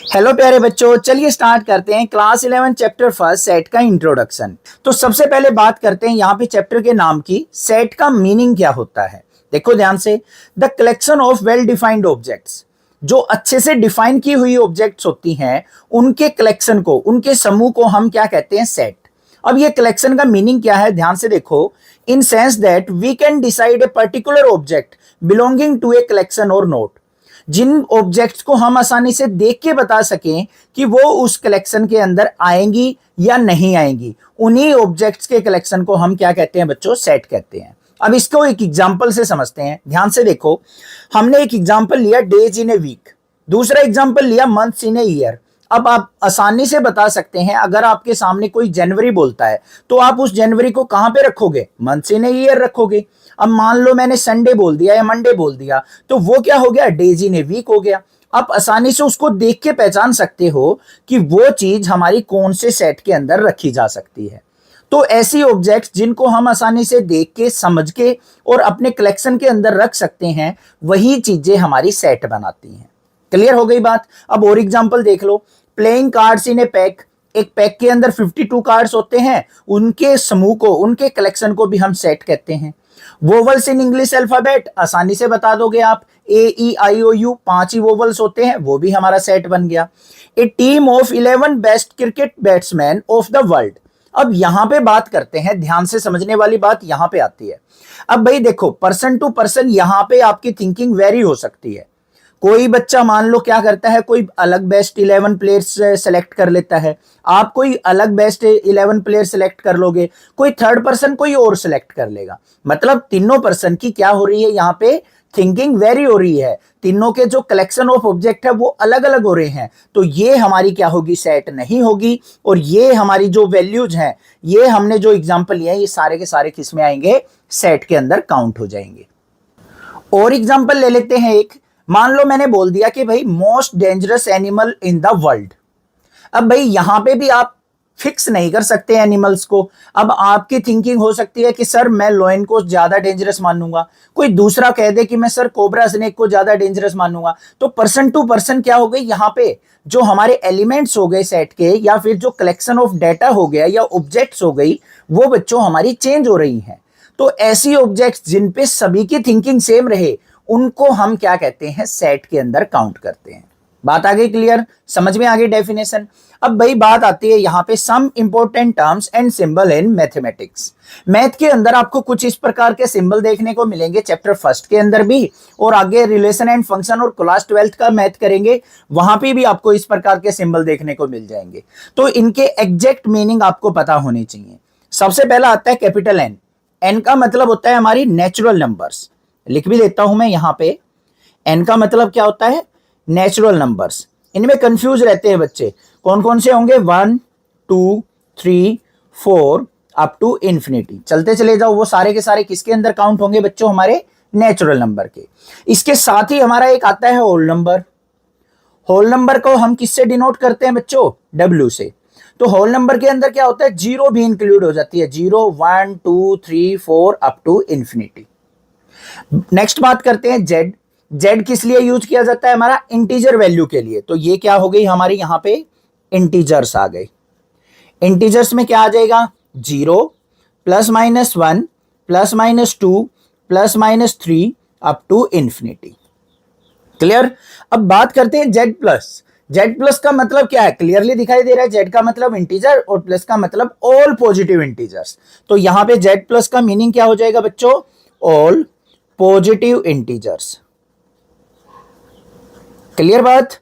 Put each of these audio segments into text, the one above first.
Hello प्यारे बच्चों, चलिए स्टार्ट करते हैं क्लास 11 चैप्टर फर्स्ट सेट का इंट्रोडक्शन। तो सबसे पहले बात करते हैं यहाँ पे चैप्टर के नाम की। सेट का मीनिंग क्या होता है? देखो ध्यान से, the collection of well defined objects. जो अच्छे से डिफाइन की हुई ऑब्जेक्ट्स होती हैं उनके कलेक्शन को, उनके समूह को हम क्या कहते हैं? सेट। अब ये कलेक्शन का मीनिंग क्या है? ध्यान से देखो। In sense that we can decide a particular object belonging to a collection or not. जिन ऑब्जेक्ट्स को हम आसानी से देख के बता सकें कि वो उस कलेक्शन के अंदर आएंगी या नहीं आएंगी, उन्हीं ऑब्जेक्ट्स के कलेक्शन को हम क्या कहते हैं बच्चों? सेट कहते हैं। अब इसको एक एग्जांपल से समझते हैं। ध्यान से देखो, हमने एक एग्जांपल लिया डेज इन ए वीक, दूसरा एग्जांपल लिया मंथ्स इन ए ईयर। अब आप आसानी से बता सकते हैं, अगर आपके सामने कोई जनवरी बोलता है तो आप उस जनवरी को कहां पे रखोगे? मंथ्स इन ए ईयर रखोगे। अब मान लो मैंने संडे बोल दिया या मंडे बोल दिया, तो वो क्या हो गया? डेज इन ए वीक हो गया। आप आसानी से उसको देख के पहचान सकते हो कि वो चीज हमारी कौन से सेट के अंदर रखी जा सकती है। तो ऐसी ऑब्जेक्ट्स जिनको हम आसानी से देख के, समझ के और अपने कलेक्शन के अंदर रख सकते हैं, वही चीजें हमारी सेट बनाती हैं। क्लियर हो गई बात? अब और एग्जांपल देख लो। Playing cards in a pack. एक पैक के अंदर 52 कार्ड्स होते हैं, उनके समूह को, उनके कलेक्शन को भी हम सेट कहते हैं। वोवल्स इन इंग्लिश अल्फाबेट, आसानी से बता दोगे आप। AEIOU 5 ही वोवल्स होते हैं, वो भी हमारा सेट बन गया। A team of 11 best cricket batsman of the world. अब यहां पे बात करते हैं, ध्यान से समझने वाली बात यहां पे आती है। अब भाई देखो, पर्सन टू पर्सन यहां पे आपकी थिंकिंग वेरी हो सकती है। कोई बच्चा मान लो क्या करता है, कोई अलग बेस्ट 11 प्लेयर्स सेलेक्ट कर लेता है, आप कोई अलग बेस्ट 11 प्लेयर सेलेक्ट कर लोगे, कोई थर्ड पर्सन कोई और सेलेक्ट कर लेगा। मतलब तीनों पर्सन की क्या हो रही है यहाँ पे? थिंकिंग वेरी हो रही है। तीनों के जो कलेक्शन ऑफ ऑब्जेक्ट है वो अलग अलग हो रहे हैं, तो ये हमारी क्या होगी? सेट नहीं होगी। और ये हमारी जो वैल्यूज हैं, ये हमने जो एग्जांपल लिए हैं, ये सारे के सारे किस में आएंगे? सेट के अंदर काउंट हो जाएंगे। और एग्जांपल ले लेते हैं एक। मान लो मैंने बोल दिया कि भाई most dangerous animal in the world. अब भाई यहां पे भी आप फिक्स नहीं कर सकते एनिमल्स को। अब आपकी थिंकिंग हो सकती है कि सर मैं लोयन को ज्यादा डेंजरस मानूंगा, कोई दूसरा कह दे कि मैं सर कोबरा स्नेक को ज्यादा डेंजरस मानूंगा। तो पर्सन टू पर्सन क्या हो गई यहाँ पे? जो हमारे एलिमेंट्स हो गए सेट के, या फिर जो कलेक्शन ऑफ डेटा हो गया या ऑब्जेक्ट्स हो गई, वो बच्चों हमारी चेंज हो रही हैं। तो ऐसी ऑब्जेक्ट्स जिन पे सभी की थिंकिंग सेम रहे, उनको हम क्या कहते हैं? सेट के अंदर काउंट करते हैं। बात आ गई क्लियर? समझ में आ गई डेफिनेशन? अब भाई बात आती है यहाँ पे some important terms and symbol in mathematics. Math के अंदर आपको कुछ इस प्रकार के सिंबल देखने को मिलेंगे, चैप्टर फर्स्ट के अंदर भी, और आगे रिलेशन एंड फंक्शन और क्लास 12th का मैथ करेंगे, वहां पे भी आपको इस प्रकार के सिंबल देखने को मिल जाएंगे। तो इनके एग्जैक्ट मीनिंग आपको पता होनी चाहिए। सबसे पहला आता है कैपिटल एन। एन का मतलब होता है हमारी नेचुरल नंबर्स। लिख भी देता हूं मैं यहाँ पे। एन का मतलब क्या होता है? Natural numbers. इनमें कंफ्यूज रहते हैं बच्चे, कौन कौन से होंगे? 1 2 3 4 अप टू इंफिनिटी। चलते चले जाओ, वो सारे के सारे किसके अंदर काउंट होंगे बच्चों? हमारे नेचुरल नंबर के। इसके साथ ही हमारा एक आता है होल नंबर। होल नंबर को हम किससे डिनोट करते हैं बच्चों? W से। तो होल नंबर के अंदर क्या होता है? जीरो भी इंक्लूड हो जाती है। 0 1 2 3 4 अप टू इंफिनिटी। नेक्स्ट बात करते हैं जेड। जेड किस लिए यूज किया जाता है? हमारा इंटीजर वैल्यू के लिए। तो ये क्या हो गई हमारी? यहां पे इंटीजर्स आ गए। इंटीजर्स में क्या आ जाएगा? 0 +-1 +-2 +-3 अप टू इंफिनिटी। क्लियर? अब बात करते हैं जेड प्लस। जेड प्लस का मतलब क्या है? क्लियरली दिखाई दे रहा है। जेड का मतलब इंटीजर और प्लस का मतलब ऑल पॉजिटिव इंटीजर्स। तो यहां पे जेड प्लस का मीनिंग क्या हो जाएगा बच्चों? All positive integers. क्लियर बात?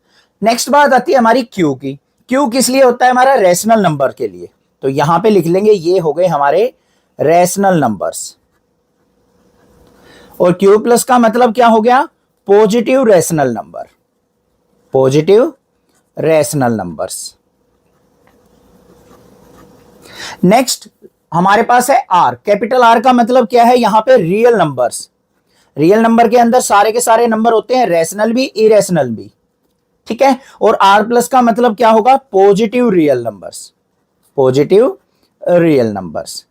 नेक्स्ट बात आती है हमारी क्यू की। क्यू किस लिए होता है? हमारा रैशनल नंबर के लिए। तो यहां पे लिख लेंगे, ये हो गए हमारे रैशनल नंबर्स। और क्यू प्लस का मतलब क्या हो गया? Positive rational number. Positive rational numbers. Next हमारे पास है आर। कैपिटल आर का मतलब क्या है? यहां पे रियल नंबर्स। रियल नंबर के अंदर सारे के सारे नंबर होते हैं, रैशनल भी इरेशनल भी। ठीक है? और आर प्लस का मतलब क्या होगा? Positive real numbers. Positive real numbers.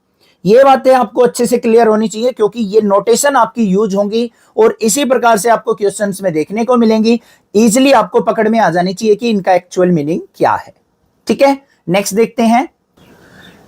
ये बातें आपको अच्छे से क्लियर होनी चाहिए, क्योंकि ये नोटेशन आपकी यूज होंगी और इसी प्रकार से आपको क्वेश्चंस में देखने को मिलेंगी। इजीली आपको पकड़ में आ जानी चाहिए कि इनका एक्चुअल मीनिंग क्या है। ठीक है, नेक्स्ट देखते हैं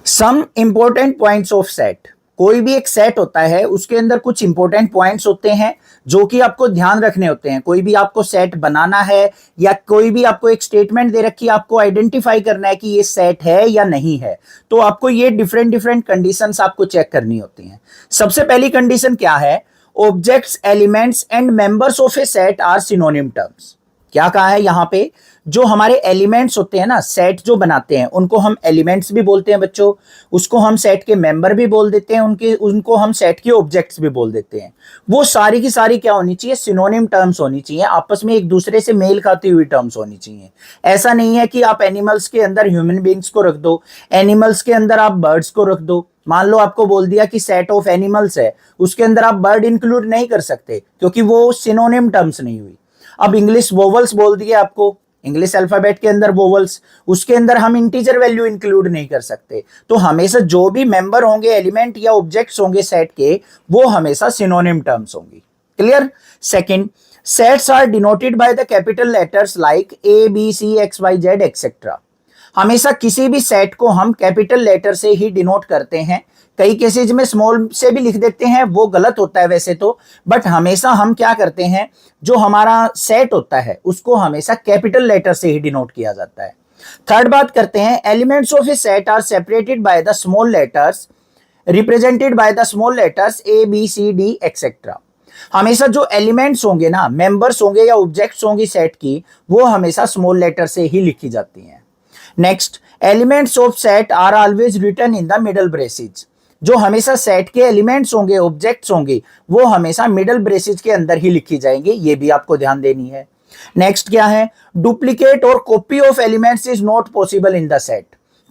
some important points of set. कोई भी एक सेट होता है, उसके अंदर कुछ इंपॉर्टेंट पॉइंट्स होते हैं जो कि आपको ध्यान रखने होते हैं। कोई भी आपको सेट बनाना है या कोई भी आपको एक स्टेटमेंट दे रखी है, आपको आइडेंटिफाई करना है कि ये सेट है या नहीं है, तो आपको ये डिफरेंट डिफरेंट कंडीशंस आपको चेक करनी होती हैं। सबसे पहली कंडीशन क्या है? Objects, elements and members of a set are synonym terms. क्या कहा है यहाँ पे? जो हमारे एलिमेंट्स होते हैं ना, सेट जो बनाते हैं, उनको हम एलिमेंट्स भी बोलते हैं बच्चों। उसको हम सेट के मेंबर भी बोल देते हैं, उनको हम सेट के ऑब्जेक्ट्स भी बोल देते हैं। वो सारी की सारी क्या होनी चाहिए? सिनोनिम टर्म्स होनी चाहिए, आपस में एक दूसरे से मेल खाती हुई टर्म्स होनी चाहिए। ऐसा नहीं है कि आप एनिमल्स के अंदर ह्यूमन बींग्स को रख दो, एनिमल्स के अंदर आप बर्ड्स को रख दो। मान लो आपको बोल दिया कि सेट ऑफ एनिमल्स है, उसके अंदर आप बर्ड इंक्लूड नहीं कर सकते, क्योंकि वो सिनोनिम टर्म्स नहीं हुई। अब इंग्लिश वोवल्स बोल दिए आपको, इंग्लिश अल्फाबेट के अंदर वोवल्स, उसके अंदर हम इंटीजर वैल्यू इंक्लूड नहीं कर सकते। तो हमेशा जो भी मेंबर होंगे, एलिमेंट या ऑब्जेक्ट्स होंगे सेट के, वो हमेशा सिनोनिम टर्म्स होंगी। Clear? Second, sets are denoted by the capital letters like A B C X Y Z etcetera. हमेशा किसी भी सेट को हम कैपिटल लेटर से ही डिनोट करते हैं। कई केसेज में स्मॉल से भी लिख देते हैं, वो गलत होता है वैसे तो, बट हमेशा हम क्या करते हैं, जो हमारा सेट होता है उसको हमेशा कैपिटल लेटर से ही डिनोट किया जाता है। थर्ड बात करते हैं, elements of a set are separated by the small letters, represented by the small letters A B C D etcetera. हमेशा जो एलिमेंट्स होंगे ना, मेंबर्स होंगे या ऑब्जेक्ट्स होंगी सेट की, वो हमेशा स्मॉल लेटर से ही लिखी जाती हैं। Next, elements of set are always written in the middle braces. जो हमेशा सेट के एलिमेंट्स होंगे, ऑब्जेक्ट्स होंगे, वो हमेशा मिडल ब्रेसेज के अंदर ही लिखी जाएंगे, ये भी आपको ध्यान देनी है। नेक्स्ट क्या है? डुप्लीकेट और copy of elements is not possible in the set.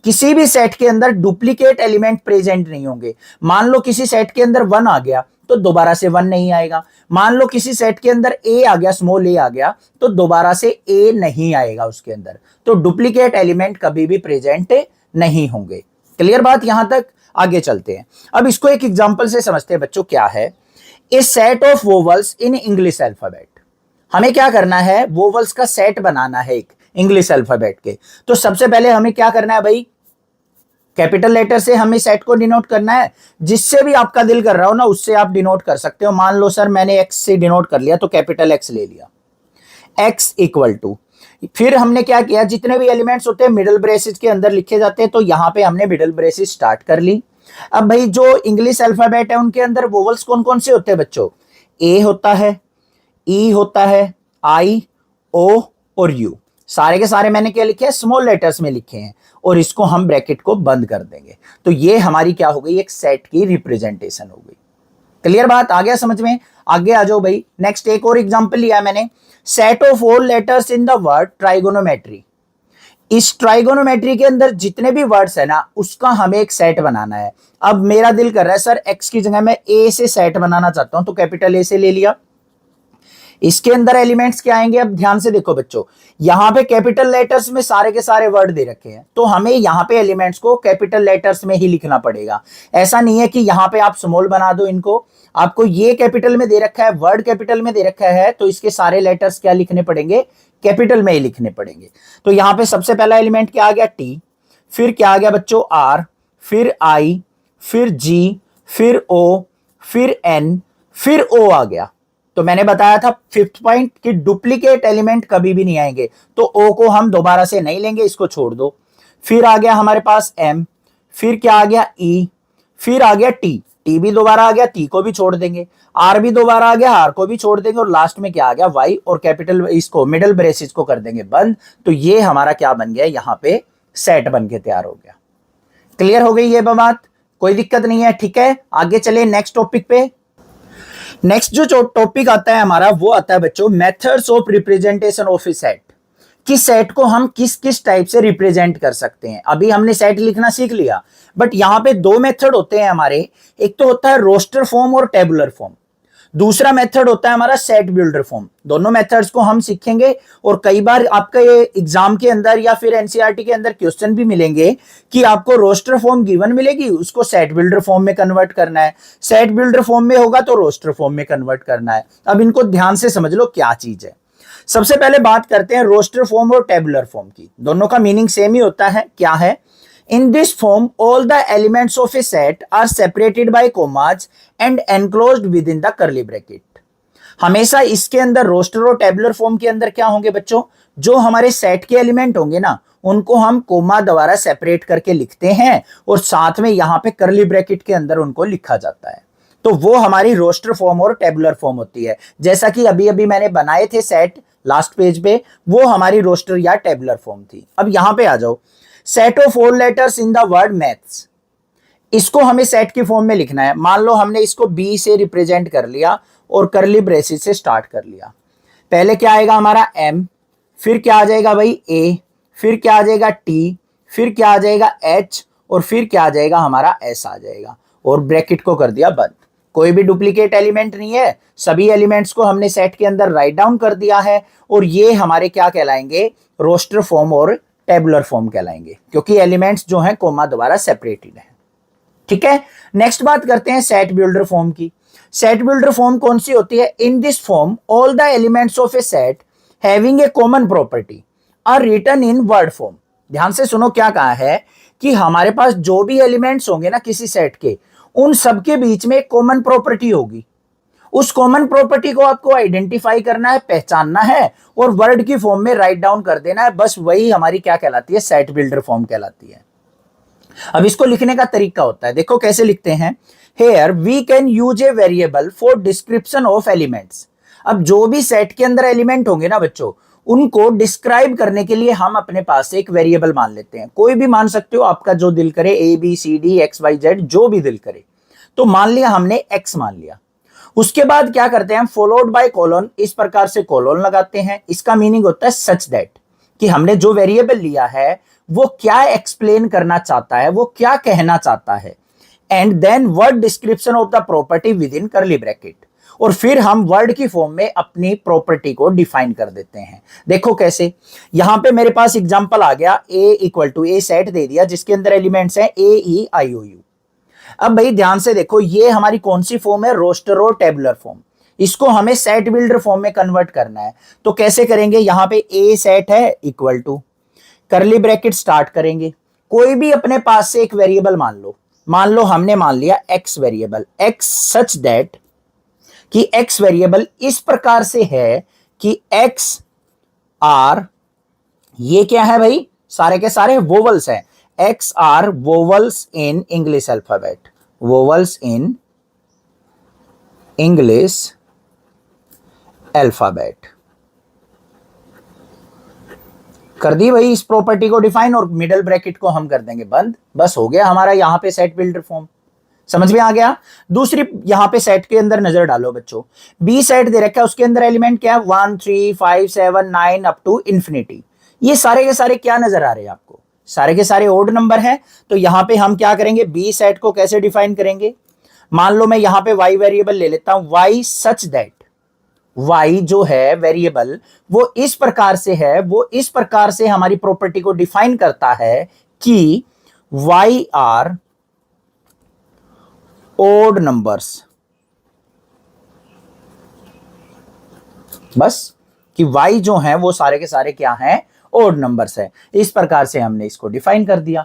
किसी भी सेट के अंदर डुप्लीकेट एलिमेंट प्रेजेंट नहीं होंगे। मान लो किसी सेट के अंदर 1 आ गया तो दोबारा से 1 नहीं आएगा। मान लो किसी सेट के अंदर ए आ गया, स्मॉल ए आ गया, तो दोबारा से ए नहीं आएगा उसके अंदर। तो डुप्लीकेट एलिमेंट कभी भी प्रेजेंट नहीं होंगे। क्लियर बात यहां तक? आगे चलते हैं। अब इसको एक एग्जांपल से समझते हैं बच्चों। क्या है? A set of vowels in English alphabet. हमें क्या करना है? वोवल्स का सेट बनाना है एक इंग्लिश अल्फाबेट के। तो सबसे पहले हमें क्या करना है भाई? कैपिटल लेटर से हमें सेट को डिनोट करना है। जिससे भी आपका दिल कर रहा हो ना, उससे आप डिनोट कर सकते हो। मान लो सर मैंने एक्स से डिनोट कर लिया, तो कैपिटल एक्स ले लिया, एक्स इक्वल टू, फिर हमने क्या किया, जितने भी एलिमेंट्स होते हैं मिडिल ब्रेसेस के अंदर लिखे जाते हैं, तो यहां पे हमने मिडिल ब्रेसेस स्टार्ट कर ली। अब भाई जो इंग्लिश अल्फाबेट है उनके अंदर वोवल्स कौन कौन से होते हैं बच्चों? ए होता है, ई होता है, आई, ओ और यू। सारे के सारे मैंने क्या लिखे हैं? स्मॉल लेटर्स में लिखे हैं, और इसको हम ब्रैकेट को बंद कर देंगे। तो ये हमारी क्या हो गई? एक सेट की रिप्रेजेंटेशन हो गई। क्लियर बात? आ गया समझ में? आगे आ जाओ भाई। नेक्स्ट एक और एग्जांपल लिया मैंने, set of all letters in the word trigonometry. इस ट्राइगोनोमेट्री के अंदर जितने भी वर्ड्स है ना, उसका हमें एक सेट बनाना है। अब मेरा दिल कर रहा है सर एक्स की जगह मैं ए से सेट बनाना चाहता हूं, तो कैपिटल ए से ले लिया। इसके अंदर एलिमेंट्स क्या आएंगे? अब ध्यान से देखो बच्चों, यहां पे कैपिटल लेटर्स में सारे के सारे वर्ड दे रखे हैं, तो हमें यहां पे एलिमेंट्स को कैपिटल लेटर्स में ही लिखना पड़ेगा। ऐसा नहीं है कि यहां पे आप स्मॉल बना दो इनको। आपको ये कैपिटल में दे रखा है, वर्ड कैपिटल में दे रखा है, तो इसके सारे लेटर्स क्या लिखने पड़ेंगे? कैपिटल में ही लिखने पड़ेंगे। तो यहां पे सबसे पहला एलिमेंट क्या आ गया? टी। फिर क्या आ गया बच्चों? आर, फिर आई, फिर जी, फिर ओ, फिर एन, फिर ओ आ गया। तो मैंने बताया था फिफ्थ पॉइंट कि डुप्लीकेट एलिमेंट कभी भी नहीं आएंगे, तो ओ को हम दोबारा से नहीं लेंगे, इसको छोड़ दो। फिर आ गया हमारे पास एम, फिर क्या आ गया? ई, फिर आ गया टी, टी भी दोबारा आ गया, टी को भी छोड़ देंगे। आर भी दोबारा आ गया, आर को भी छोड़ देंगे, और लास्ट में क्या आ गया? वाई, और कैपिटल इसको मिडिल ब्रेसेस को कर देंगे बंद। तो ये हमारा क्या बन गया? यहाँ पे सेट बन के तैयार हो गया। क्लियर हो गई ये बात? कोई दिक्कत नहीं है? ठीक है, आगे चले नेक्स्ट टॉपिक पे। नेक्स्ट जो टॉपिक आता है हमारा, वो आता है बच्चों methods of representation of a set. कि सेट को हम किस किस टाइप से रिप्रेजेंट कर सकते हैं। अभी हमने सेट लिखना सीख लिया, बट यहां पे 2 मेथड होते हैं हमारे। एक तो होता है रोस्टर फॉर्म और टेबुलर फॉर्म। दूसरा मेथड होता है हमारा सेट बिल्डर फॉर्म। दोनों मेथड्स को हम सीखेंगे और कई बार आपका ये एग्जाम के अंदर या फिर एनसीईआरटी के अंदर क्वेश्चन भी मिलेंगे कि आपको रोस्टर फॉर्म गिवन मिलेगी, उसको सेट बिल्डर फॉर्म में कन्वर्ट करना है, सेट बिल्डर फॉर्म में होगा तो रोस्टर फॉर्म में कन्वर्ट करना है। अब इनको ध्यान से समझ लो क्या चीज है। सबसे पहले बात करते हैं रोस्टर फॉर्म और टेबुलर फॉर्म की। दोनों का मीनिंग सेम ही होता है। क्या है? In this form, all the elements of a set are separated by commas and enclosed within the curly bracket. हमेशा इसके अंदर रोस्टर और टेबुलर फॉर्म के अंदर क्या होंगे बच्चों? जो हमारे सेट के एलिमेंट होंगे ना, उनको हम कोमा द्वारा सेपरेट करके लिखते हैं और साथ में यहां पे करली ब्रैकेट के अंदर उनको लिखा जाता है। तो वो हमारी रोस्टर फॉर्म और टेबुलर फॉर्म होती है। जैसा कि अभी अभी मैंने बनाए थे सेट लास्ट पेज पे, वो हमारी रोस्टर या टेबुलर फॉर्म थी। अब यहां पे आ जाओ, set of all letters in the word maths, इसको हमें सेट की फॉर्म में लिखना है। मान लो हमने इसको बी से रिप्रेजेंट कर लिया और करली ब्रेसिस से स्टार्ट कर लिया। पहले क्या आएगा हमारा एम, फिर क्या आ जाएगा भाई ए, फिर क्या आ जाएगा टी, फिर क्या आ जाएगा एच और फिर क्या आ जाएगा हमारा एस आ जाएगा और ब्रैकेट को कर दिया बंद। कोई भी डुप्लीकेट एलिमेंट नहीं है, सभी एलिमेंट्स को हमने सेट के अंदर राइट डाउन कर दिया है और ये हमारे क्या कहलाएंगे? रोस्टर फॉर्म और टेबुलर फॉर्म कहलाएंगे, क्योंकि एलिमेंट्स जो हैं कोमा द्वारा सेपरेटेड है। ठीक है, नेक्स्ट बात करते हैं सेट बिल्डर फॉर्म की। सेट बिल्डर फॉर्म कौन सी होती है? In this form all the elements of a set having a common property are written in word form. ध्यान से सुनो क्या कहा है कि हमारे पास जो भी एलिमेंट्स होंगे ना किसी सेट के, उन सबके बीच में एक कॉमन प्रॉपर्टी होगी। उस कॉमन प्रॉपर्टी को आपको आइडेंटिफाई करना है, पहचानना है और वर्ड की फॉर्म में राइट डाउन कर देना है। बस वही हमारी क्या कहलाती है? सेट बिल्डर फॉर्म कहलाती है। अब इसको लिखने का तरीका होता है, देखो कैसे लिखते हैं। Here we can use a variable for description of elements. अब जो भी सेट के अंदर एलिमेंट होंगे ना बच्चों, उनको डिस्क्राइब करने के लिए हम अपने पास से एक वेरिएबल मान लेते हैं। कोई भी मान सकते हो, आपका जो दिल करे, A B C D X Y Z जो भी दिल करे। तो मान लिया हमने एक्स मान लिया। उसके बाद क्या करते हैं? फॉलोड बाय कॉलन, इस प्रकार से कॉलन लगाते हैं। इसका मीनिंग होता है सच दैट, कि हमने जो वेरिएबल लिया है वो क्या एक्सप्लेन करना चाहता है, वो क्या कहना चाहता है। And then word description of the property within curly bracket, और फिर हम वर्ड की फॉर्म में अपनी प्रॉपर्टी को डिफाइन कर देते हैं। देखो कैसे, यहां पे मेरे पास एग्जांपल आ गया, ए इक्वल टू ए सेट दे दिया जिसके अंदर एलिमेंट्स हैं ए ई आई ओ यू। अब भाई ध्यान से देखो, ये हमारी कौन सी फॉर्म है? रोस्टर और टेबुलर फॉर्म। इसको हमें सेट बिल्डर फॉर्म में कन्वर्ट करना है। तो कैसे करेंगे? यहां पे ए सेट है equal to curly bracket start करेंगे। कोई भी अपने पास से एक वेरिएबल मान लो हमने मान लिया x variable, x such that कि एक्स वेरिएबल इस प्रकार से है कि एक्स आर, ये क्या है भाई? सारे के सारे वोवल्स हैं। X are vowels in English alphabet. Vowels in English alphabet. कर दी भाई इस प्रॉपर्टी को डिफाइन और मिडल ब्रैकेट को हम कर देंगे बंद। बस हो गया हमारा यहां पे सेट बिल्डर फॉर्म। समझ में आ गया? दूसरी यहां पे सेट के अंदर नजर डालो बच्चों। बी सेट दे रखा है, उसके अंदर एलिमेंट क्या है? 1 3 5 7 9 अप टू इंफिनिटी। ये सारे के सारे क्या नजर आ रहे हैं आपको? सारे के सारे ओड नंबर हैं। तो यहां पे हम क्या करेंगे? बी सेट को कैसे डिफाइन करेंगे? मान लो मैं यहां पे y वेरिएबल ले लेता हूं, y सच दैट, y जो है वेरिएबल वो इस प्रकार से है, वो इस प्रकार से हमारी प्रॉपर्टी को डिफाइन करता है कि y आर ओड नंबर्स। बस कि y जो है वो सारे के सारे क्या हैं? ओड नंबर्स है। इस प्रकार से हमने इसको डिफाइन कर दिया।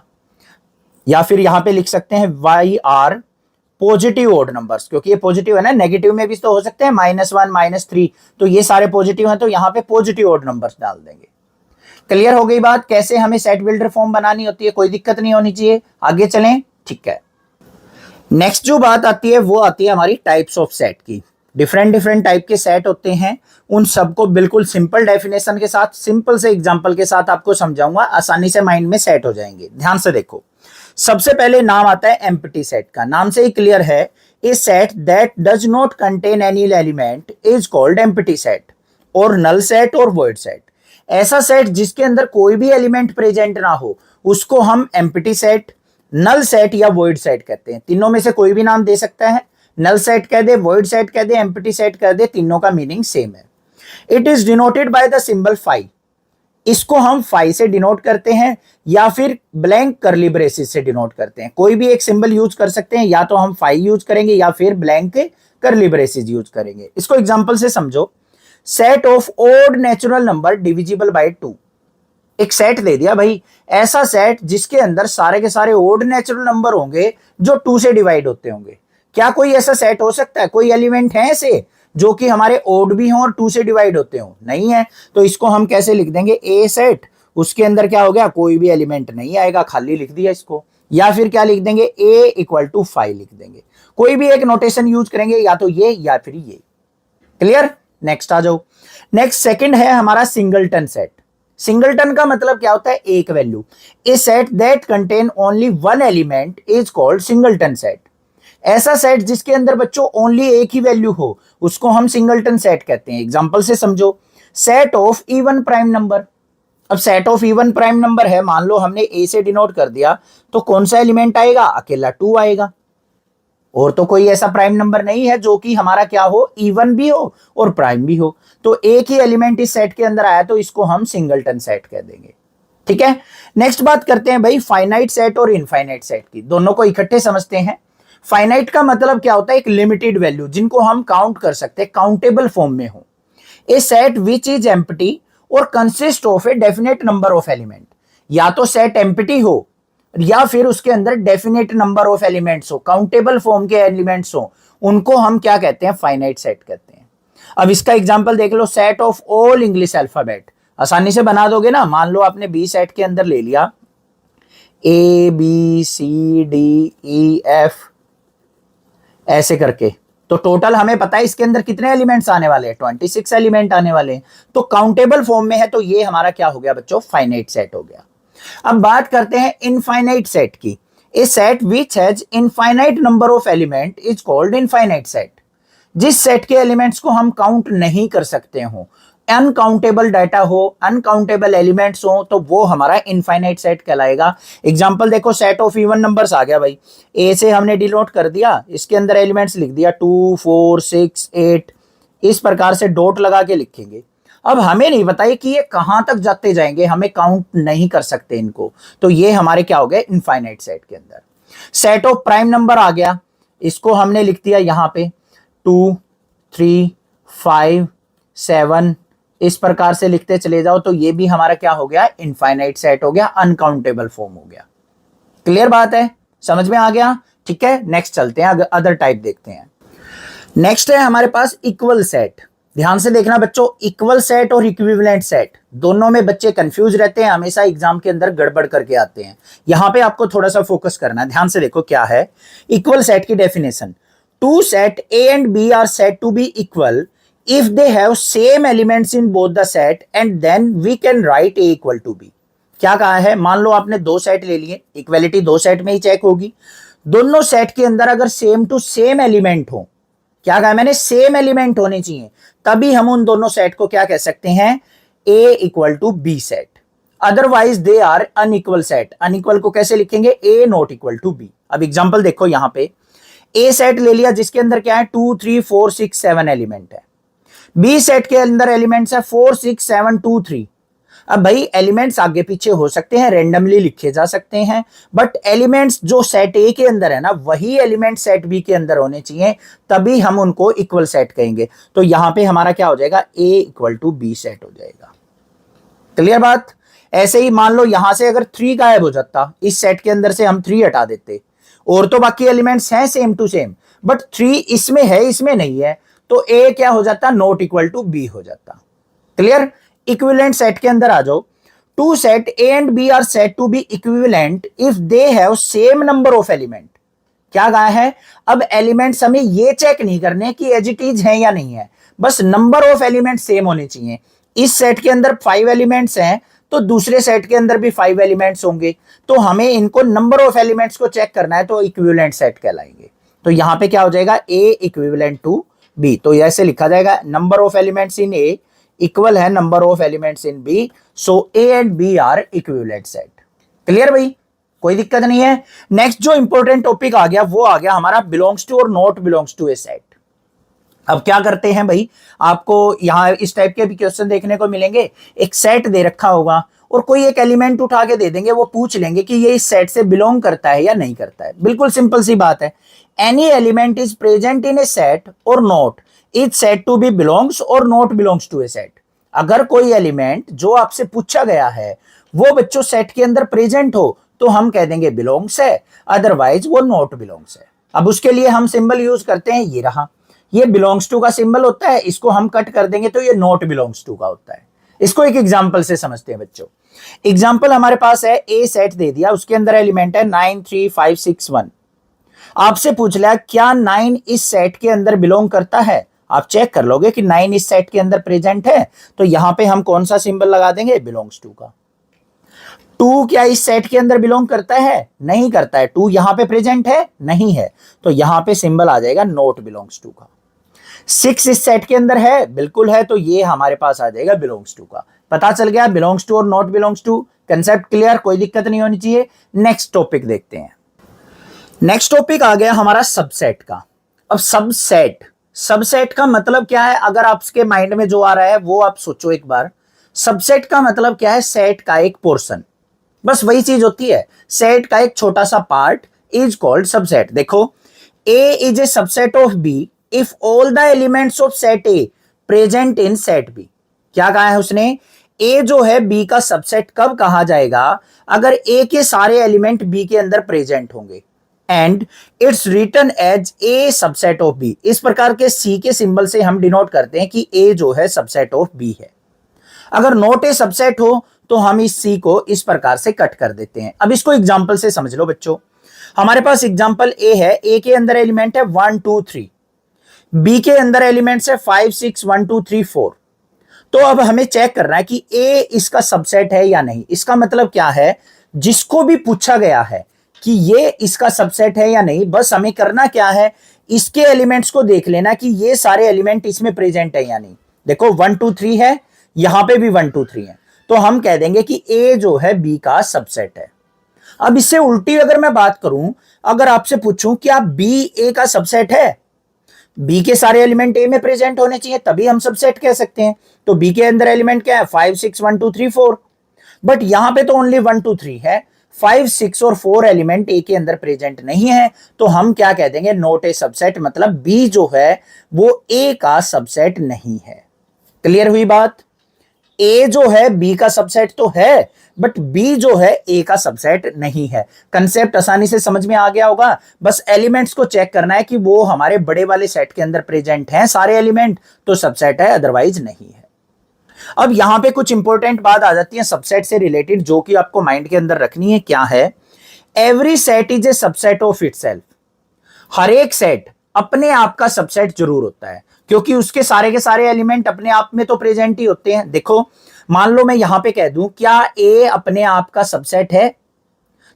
या फिर यहां पे लिख सकते हैं y are positive odd numbers, क्योंकि ये पॉजिटिव है ना, नेगेटिव में भी तो हो सकते हैं -1 -3, तो ये सारे पॉजिटिव हैं तो यहां पे पॉजिटिव ओड नंबर्स डाल देंगे। क्लियर हो गई बात कैसे हमें सेट बिल्डर फॉर्म बनानी होती है? कोई दिक्कत नहीं होनी चाहिए। आगे चलें, ठीक है। नेक्स्ट जो बात आती है वो आती है हमारी टाइप्स ऑफ सेट की। डिफरेंट टाइप के सेट होते हैं, उन सबको बिल्कुल सिंपल डेफिनेशन के साथ, सिंपल से एग्जांपल के साथ आपको समझाऊंगा, आसानी से माइंड में सेट हो जाएंगे। ध्यान से देखो, सबसे पहले नाम आता है एम्प्टी सेट का। नाम से ही क्लियर है, a set that does not contain any element is called empty set, और नल सेट और वॉइड सेट। ऐसा सेट जिसके अंदर कोई भी एलिमेंट प्रेजेंट ना हो उसको हम एम्प्टी सेट, नल सेट या वॉइड सेट कहते हैं। तीनों में से कोई भी नाम दे सकता है, नल सेट कह दे, वॉइड सेट कह दे, एम्प्टी सेट कह दे, तीनों का मीनिंग सेम है। It is denoted by the symbol phi, इसको हम फाई से डिनोट करते हैं या फिर ब्लैंक करली ब्रेसेस से डिनोट करते हैं। कोई भी एक सिंबल यूज कर सकते हैं, या तो हम फाई यूज करेंगे या फिर ब्लैंक करली ब्रेसेस यूज करेंगे। इसको एग्जांपल से समझो, set of odd natural number divisible by 2। एक सेट दे दिया भाई, ऐसा सेट जिसके अंदर सारे के सारे ओड नेचुरल नंबर होंगे जो 2 से डिवाइड होते होंगे। क्या कोई ऐसा सेट हो सकता है? कोई एलिमेंट है ऐसे जो कि हमारे ओड भी हों और 2 से डिवाइड होते हो? नहीं है। तो इसको हम कैसे लिख देंगे? ए सेट, उसके अंदर क्या हो गया? कोई भी एलिमेंट नहीं आएगा, खाली लिख दिया इसको। या फिर क्या लिख देंगे? ए इक्वल टू 5 लिख देंगे। कोई भी एक नोटेशन यूज करेंगे, या तो ये या फिर ये। क्लियर? नेक्स्ट आ जाओ। नेक्स्ट सेकंड है हमारा सिंगलटन सेट। सिंगलटन का मतलब क्या होता है? एक value. A set that contain only one element is called singleton set. ऐसा सेट जिसके अंदर बच्चों ओनली एक ही वैल्यू हो, उसको हम सिंगलटन सेट कहते हैं। एग्जांपल से समझो, set of even prime number. अब set of even prime number है, मान लो हमने ए से डिनोट कर दिया, तो कौन सा एलिमेंट आएगा? अकेला 2 आएगा। और तो कोई ऐसा प्राइम नंबर नहीं है जो कि हमारा क्या हो? इवन भी हो और प्राइम भी हो। तो एक ही एलिमेंट इस सेट के अंदर आया, तो इसको हम सिंगलटन सेट कह देंगे। ठीक है। नेक्स्ट बात करते हैं भाई फाइनाइट सेट और इनफाइनाइट सेट की। दोनों को इकट्ठे समझते हैं। फाइनाइट का मतलब क्या होता है? एक लिमिटेड वैल्यू, जिनको हम काउंट कर सकते हैं, काउंटेबल फॉर्म में हो। ए सेट विच इज एम्प्टी और consist of a definite number of element. या तो सेट एम्प्टी हो या फिर उसके अंदर डेफिनेट नंबर ऑफ एलिमेंट्स हो, काउंटेबल फॉर्म के एलिमेंट्स हो, उनको हम क्या कहते हैं? फाइनाइट सेट कहते हैं। अब इसका एग्जांपल देख लो, set of all English alphabet. आसानी से बना दोगे ना। मान लो आपने बी सेट के अंदर ले लिया A B C D E F ऐसे करके, तो टोटल हमें पता है इसके अंदर कितने एलिमेंट्स आने वाले हैं? 26 एलिमेंट आने वाले हैं। तो काउंटेबल फॉर्म में है, तो ये हमारा क्या हो गया बच्चों? फाइनाइट सेट हो गया। अब बात करते हैं इनफाइनाइट सेट की। A set which has infinite number of element is called infinite set. जिस सेट के एलिमेंट्स को हम काउंट नहीं कर सकते हो, अनकाउंटेबल डाटा हो, अनकाउंटेबल एलिमेंट्स हो, तो वो हमारा इनफाइनाइट सेट कहलाएगा। एग्जांपल देखो, सेट ऑफ इवन नंबर्स आ गया भाई। ए से हमने डिनोट कर दिया, इसके अंदर एलिमेंट्स लिख दिया 2 4 6 8, इस प्रकार से डॉट लगा के लिखेंगे। अब हमें नहीं पता कि ये कहां तक जाते जाएंगे, हमें काउंट नहीं कर सकते इनको, तो ये हमारे क्या हो गए? इनफाइनाइट सेट के अंदर। सेट ऑफ प्राइम नंबर आ गया, इसको हमने लिख दिया यहां पे 2 3 5 7, इस प्रकार से लिखते चले जाओ, तो ये भी हमारा क्या हो गया? इनफाइनाइट सेट हो गया, अनकाउंटेबल फॉर्म हो गया। क्लियर बात है? समझ में आ गया? ठीक है। नेक्स्ट चलते हैं, अदर टाइप देखते हैं। नेक्स्ट है हमारे पास इक्वल सेट। ध्यान से देखना बच्चों, इक्वल सेट और इक्विवेलेंट सेट दोनों में बच्चे कंफ्यूज रहते हैं, हमेशा एग्जाम के अंदर गड़बड़ करके आते हैं। यहां पे आपको थोड़ा सा फोकस करना है। ध्यान से देखो क्या है इक्वल सेट की definition. Two set A and B are set to be equal if they have same elements in both the set and then we can write a equal to b। क्या कहा है? मान लो आपने 2 set ले लिए, equality 2 set में ही check होगी। दोनों सेट के अंदर अगर सेम टू सेम एलिमेंट हो, क्या कहा मैंने? सेम एलिमेंट होने चाहिए, तभी हम उन दोनों सेट को क्या कह सकते हैं? a equal to B set. Otherwise they are unequal set. Unequal को कैसे लिखेंगे? a not equal to b। अब एग्जांपल देखो, यहां पे a सेट ले लिया जिसके अंदर क्या है? 2 3 4 6 7 एलिमेंट है। बी सेट के अंदर एलिमेंट्स है 4 6 7 2 3। अब भाई एलिमेंट्स आगे पीछे हो सकते हैं, रेंडमली लिखे जा सकते हैं, बट एलिमेंट्स जो सेट ए के अंदर है ना, वही एलिमेंट सेट बी के अंदर होने चाहिए, तभी हम उनको इक्वल सेट कहेंगे। तो यहां पे हमारा क्या हो जाएगा? ए इक्वल टू बी सेट हो जाएगा। क्लियर बात? ऐसे ही मान लो यहां से अगर 3 गायब हो जाता, इस सेट के अंदर से हम 3 हटा देते, और तो बाकी एलिमेंट्स हैं सेम टू सेम, बट 3 इसमें है इसमें नहीं है, तो ए क्या हो जाता? नॉट इक्वल टू बी हो जाता। क्लियर? इक्विवेलेंट सेट के अंदर आ जाओ। Two set A and B are set to be equivalent if they have same number of element. क्या कहा है? अब एलिमेंट्स हमें ये चेक नहीं करने कि एज इट इज है या नहीं है, बस नंबर ऑफ एलिमेंट सेम होने चाहिए। इस सेट के अंदर 5 एलिमेंट्स हैं, तो दूसरे सेट के अंदर भी 5 एलिमेंट्स होंगे, तो हमें इनको नंबर ऑफ एलिमेंट्स को चेक करना है, तो इक्विवेलेंट सेट कहलाएंगे। तो यहां पे क्या हो जाएगा? A equivalent to B. तो ऐसे लिखा जाएगा, number of elements in A equal है number of elements in B, so A and B are equivalent set. Clear भाई? कोई दिक्कत नहीं है। नेक्स्ट जो इंपॉर्टेंट टॉपिक आ गया वो आ गया हमारा बिलोंग्स टू और not belongs to A set. अब क्या करते हैं भाई, आपको यहां इस टाइप के भी क्वेश्चन देखने को मिलेंगे। एक सेट दे रखा होगा और कोई एक एलिमेंट उठा के दे देंगे, वो पूछ लेंगे कि ये इस सेट से बिलोंग करता है या नहीं करता है। बिल्कुल सिंपल सी बात है, any element is present in a set और not is set to be belongs और not belongs to A set. अगर कोई एलिमेंट जो आपसे पूछा गया है वो बच्चों सेट के अंदर प्रेजेंट हो तो हम कह देंगे बिलोंग्स है, अदरवाइज वो नॉट बिलोंग्स है। अब उसके लिए हम सिंबल यूज करते हैं, ये रहा, ये बिलोंग्स टू का सिंबल होता है, इसको हम कट कर देंगे तो ये नॉट बिलोंग्स टू का होता है। इसको एक एग्जांपल से समझते हैं बच्चों। एग्जांपल हमारे पास है, ए सेट दे दिया, उसके अंदर एलिमेंट है 9 3 5 6 1। आपसे पूछ लिया क्या 9 इस सेट के अंदर बिलोंग करता है। आप चेक कर लोगे कि 9 इस सेट के अंदर प्रेजेंट है, तो यहां पे हम कौन सा सिंबल लगा देंगे, बिलोंग्स टू का। 2 क्या इस सेट के अंदर बिलोंग करता है, नहीं करता है, 2 यहां पे प्रेजेंट है, नहीं है, तो यहां पे सिंबल आ जाएगा नॉट बिलोंग्स टू का। 6 इस सेट के अंदर है, बिल्कुल है, तो ये हमारे पास आ जाएगा बिलोंग्स टू का। पता चल गया बिलोंग्स टू और not belongs to, concept clear, कोई दिक्कत नहीं होनी चाहिए। नेक्स्ट टॉपिक देखते हैं। नेक्स्ट टॉपिक आ गया हमारा सबसेट का। अब सबसेट, सबसेट का मतलब क्या है, अगर आपके माइंड में जो आ रहा है वो आप सोचो एक बार। सबसेट का मतलब क्या है, सेट का एक पोर्शन, बस वही चीज होती है, सेट का एक छोटा सा पार्ट इज कॉल्ड सबसेट। देखो, A is a subset of B if all the elements of set A present in set B. क्या कहा है उसने, ए जो है बी का सबसेट कब कहा जाएगा, अगर ए के सारे एलिमेंट बी के अंदर प्रेजेंट होंगे। And it's written as a subset of B. इस प्रकार के सी के सिंबल से हम डिनोट करते हैं कि ए जो है सबसेट ऑफ बी है। अगर नॉट ए सबसेट हो तो हम इस सी को इस प्रकार से कट कर देते हैं। अब इसको एग्जांपल से समझ लो बच्चों। हमारे पास एग्जांपल ए है, ए के अंदर एलिमेंट है 1 2 3, बी के अंदर एलिमेंट्स है 5 6 1 2 3 4। तो अब हमें चेक करना है कि ए इसका सबसेट है या नहीं। इसका मतलब क्या है, जिसको भी पूछा गया है कि ये इसका सबसेट है या नहीं, बस हमें करना क्या है, इसके एलिमेंट्स को देख लेना कि ये सारे एलिमेंट इसमें प्रेजेंट है या नहीं। देखो 1 2 3 है, यहां पे भी 1 2 3 है, तो हम कह देंगे कि ए जो है बी का सबसेट है। अब इससे उल्टी अगर मैं बात करूं, अगर आपसे पूछूं क्या बी ए का सबसेट है, बी के सारे एलिमेंट ए में प्रेजेंट होने चाहिए तभी हम सबसेट कह सकते हैं। तो बी के अंदर एलिमेंट क्या है, 5 6 1 2 3 4, बट यहां पे तो ओनली 1 2 3 है, 5 6 और 4 एलिमेंट ए के अंदर प्रेजेंट नहीं है, तो हम क्या कह देंगे, नॉट ए सबसेट, मतलब बी जो है वो ए का सबसेट नहीं है। क्लियर हुई बात, ए जो है बी का सबसेट तो है, बट बी जो है ए का सबसेट नहीं है। कंसेप्ट आसानी से समझ में आ गया होगा। बस एलिमेंट्स को चेक करना है कि वो हमारे बड़े वाले सेट के अंदर प्रेजेंट हैं सारे एलिमेंट, तो सबसेट है, अदरवाइज नहीं है। अब यहां पे कुछ इंपॉर्टेंट बात आ जाती है सबसेट से रिलेटेड, जो कि आपको माइंड के अंदर रखनी है। क्या है, every set is a subset of itself. हर एक सेट अपने आप का सबसेट जरूर होता है, क्योंकि उसके सारे के सारे एलिमेंट अपने आप में तो प्रेजेंट ही होते हैं। देखो, मान लो मैं यहां पे कह दूं क्या ए अपने आप का सबसेट है,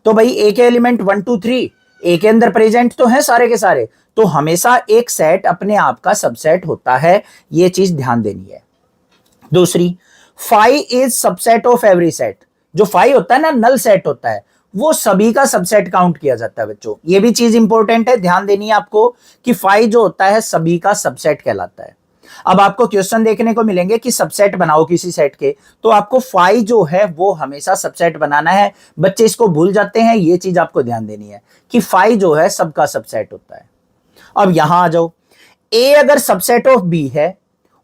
तो भाई ए के एलिमेंट 1 2 3 ए के अंदर प्रेजेंट तो है सारे के सारे, तो हमेशा एक सेट अपने आप का सबसेट होता है, ये चीज ध्यान देनी है। दूसरी, phi is subset of every set. जो फाई होता है ना, नल सेट होता है, वो सभी का सबसेट काउंट किया जाता है बच्चों। ये भी चीज इंपॉर्टेंट है, ध्यान देनी है आपको कि फाई जो होता है सभी का सबसेट कहलाता है। अब आपको क्वेश्चन देखने को मिलेंगे कि सबसेट बनाओ किसी सेट के, तो आपको फाई जो है वो हमेशा सबसेट बनाना है। बच्चे इसको भूल जाते हैं, ये चीज आपको ध्यान देनी है कि फाई जो है सबका सबसेट होता है। अब यहां आ जाओ, ए अगर सबसेट ऑफ बी है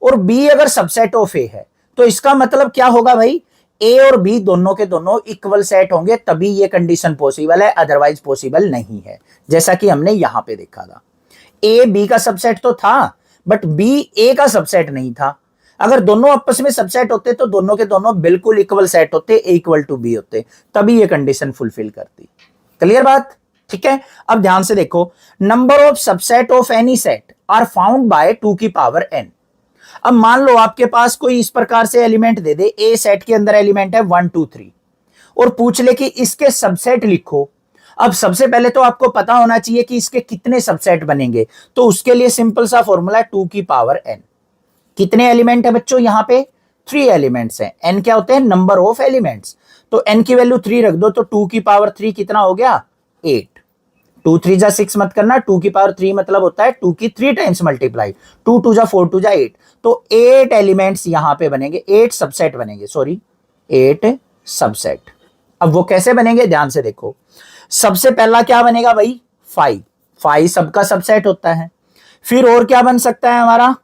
और बी अगर सबसेट ऑफ ए है, तो इसका मतलब क्या होगा भाई, ए और बी दोनों के दोनों इक्वल सेट होंगे, तभी ये कंडीशन पॉसिबल है, अदरवाइज पॉसिबल नहीं है। जैसा कि हमने यहां पे देखा था, ए बी का सबसेट तो था, बट बी ए का सबसेट नहीं था। अगर दोनों आपस में सबसेट होते तो दोनों के दोनों बिल्कुल इक्वल सेट होते, ए इक्वल टू बी होते, तभी ये कंडीशन फुलफिल करती। क्लियर बात, ठीक है। अब ध्यान से देखो, number of subset of any set are found by 2 की पावर n। अब मान लो आपके पास कोई इस प्रकार से एलिमेंट दे दे, ए सेट के अंदर एलिमेंट है 1 2 3, और पूछ ले कि इसके सबसेट लिखो। अब सबसे पहले तो आपको पता होना चाहिए कि इसके कितने सबसेट बनेंगे, तो उसके लिए सिंपल सा फॉर्मूला 2 की पावर n। कितने एलिमेंट है बच्चों, यहां पे 3 एलिमेंट्स हैं। n क्या होते हैं, नंबर ऑफ एलिमेंट्स। तो n की वैल्यू 3 रख दो, तो 2 की पावर 3 कितना हो गया 8। 2 3 जा 6 मत करना, 2 की पावर 3 मतलब होता है 2 की 3 टाइम्स मल्टीप्लाई, 2 2 जा 4 2 जा 8, तो 8 एलिमेंट्स यहां पे बनेंगे, 8 सबसेट बनेंगे, सॉरी 8 सबसेट। अब वो कैसे बनेंगे ध्यान से देखो, सबसे पहला क्या बनेगा भाई 5, 5 सबका सबसेट होता है। फिर और क्या बन सकता है हमारा,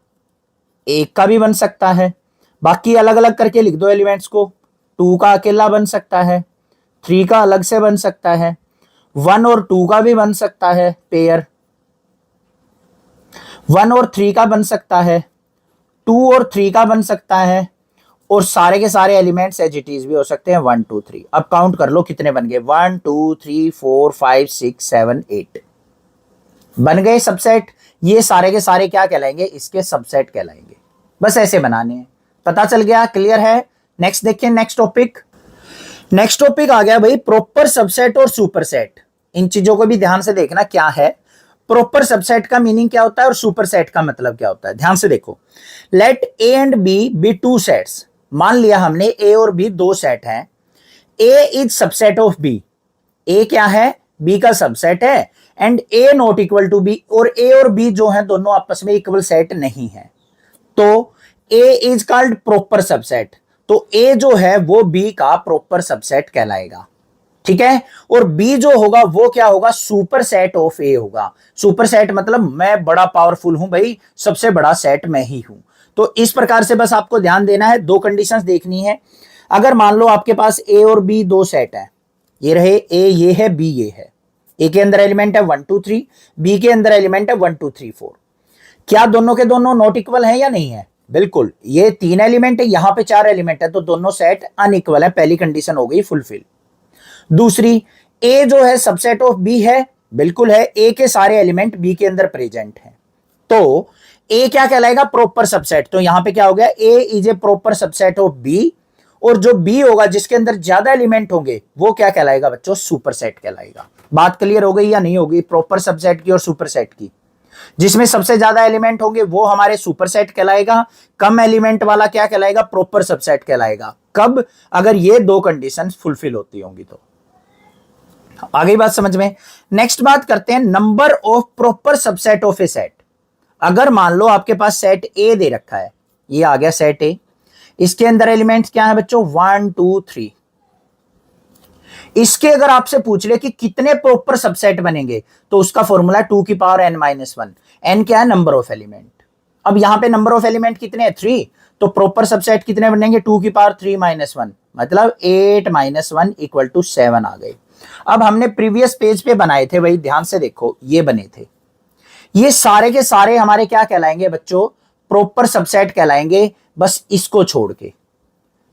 एक का भी बन सकता है, बाकी अलग अलग करके लिख दो एलिमेंट्स को, 2 का अकेला बन सकता है, 3 का अलग से बन सकता है, 1 और 2 का भी बन सकता है पेयर, 1 और 3 का बन सकता है, 2 और 3 का बन सकता है, और सारे के सारे एलिमेंट्स एज इट इज भी हो सकते हैं 1 2 3। अब काउंट कर लो कितने बन गए, 1 2 3 4 5 6 7 8 बन गए सबसेट। ये सारे के सारे क्या कहलाएंगे, इसके सबसेट कहलाएंगे। बस ऐसे बनाने हैं, पता चल गया, क्लियर है। नेक्स्ट देखिए, नेक्स्ट टॉपिक आ गया भाई प्रॉपर सबसेट और सुपरसेट। इन चीजों को भी ध्यान से देखना क्या है, प्रॉपर सबसेट का मीनिंग क्या होता है और सुपरसेट का मतलब क्या होता है। ध्यान से देखो, let A and B be two sets. मान लिया हमने ए और बी दो सेट हैं, A is subset of B, A क्या है बी का सबसेट है, and A not equal to B, और ए और बी जो है दोनों आपस में इक्वल सेट नहीं है, तो ए इज कॉल्ड प्रॉपर सबसेट। तो ए जो है वो बी का प्रॉपर सबसेट कहलाएगा, ठीक है। और बी जो होगा वो क्या होगा, सुपर सेट ऑफ ए होगा। सुपर सेट मतलब मैं बड़ा पावरफुल हूं भाई, सबसे बड़ा सेट मैं ही हूं। तो इस प्रकार से बस आपको ध्यान देना है, दो कंडीशंस देखनी है। अगर मान लो आपके पास ए और बी दो सेट है, ये रहे ए ये है बी ये है, ए के अंदर एलिमेंट है 1 2 3, बी के अंदर एलिमेंट है 1 2 3 4। क्या दोनों के दोनों नॉट इक्वल है या नहीं है, बिल्कुल। ये 3 एलिमेंट है, यहां पे 4 एलिमेंट है, तो दोनों सेट अनइक्वल है, पहली कंडीशन हो गई फुलफिल। दूसरी, ए जो है सबसेट ऑफ बी है, बिल्कुल है, ए के सारे एलिमेंट बी के अंदर प्रेजेंट हैं, तो ए क्या कहलाएगा प्रॉपर सबसेट। तो यहां पे क्या हो गया, A is a proper subset of B, और जो बी होगा जिसके अंदर ज्यादा एलिमेंट होंगे वो क्या कहलाएगा बच्चों, सुपरसेट कहलाएगा। बात क्लियर हो गई या नहीं होगी, प्रॉपर सबसेट की और सुपरसेट की। जिसमें सबसे ज्यादा एलिमेंट होंगे वो हमारे सुपरसेट कहलाएगा, कम एलिमेंट वाला क्या कहलाएगा, प्रॉपर सबसेट कहलाएगा। कब, अगर ये दो कंडीशंस फुलफिल होती होंगी तो। आगे बात समझ में। नेक्स्ट बात करते हैं number of proper subset of a set. अगर मान लो आपके पास सेट ए दे रखा है, ये आ गया सेट ए, इसके अंदर एलिमेंट्स क्या है बच्चों 1 2 3। इसके अगर आपसे पूछ ले कि कितने प्रॉपर सबसेट बनेंगे, तो उसका फॉर्मूला 2 की पावर n माइनस 1। n क्या है, नंबर ऑफ एलिमेंट। अब यहां पे नंबर ऑफ एलिमेंट कितने हैं 3, तो प्रॉपर सबसेट कितने बनेंगे 2 की पावर 3 माइनस 1, मतलब 8 माइनस 1 इक्वल टू 7 आ गए। अब हमने प्रीवियस पेज पे बनाए थे भाई, ध्यान से देखो, ये बने थे, ये सारे के सारे हमारे क्या कहलाएंगे बच्चों, प्रॉपर सबसेट कहलाएंगे, बस इसको छोड़ के,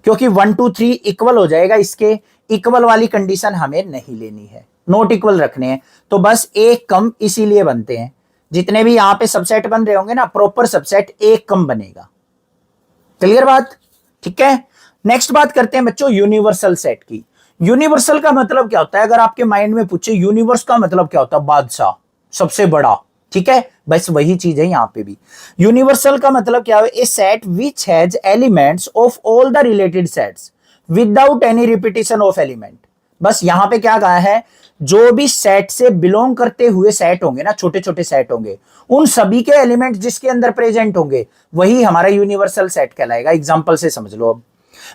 क्योंकि 1 2 3 इक्वल हो जाएगा, इसके इक्वल वाली कंडीशन हमें नहीं लेनी है, नॉट इक्वल रखने हैं, तो बस एक कम इसीलिए बनते हैं। जितने भी यहां पे सबसेट बन रहे होंगे ना, प्रॉपर सबसेट एक कम बनेगा। क्लियर बात, ठीक है। नेक्स्ट बात करते हैं बच्चों यूनिवर्सल सेट की। यूनिवर्सल का मतलब क्या होता है, अगर आपके माइंड में पूछे यूनिवर्स का मतलब क्या होता है, बादशाह, सबसे बड़ा, ठीक है, बस वही चीज है यहां पे भी। यूनिवर्सल का मतलब क्या है, a set which has elements of all the related sets without any repetition of element. बस यहां पे क्या कहा है, जो भी सेट से बिलोंग करते हुए सेट होंगे ना, छोटे छोटे सेट होंगे, उन सभी के एलिमेंट जिसके अंदर प्रेजेंट होंगे वही हमारा यूनिवर्सल सेट कहलाएगा। एग्जांपल से समझ लो, अब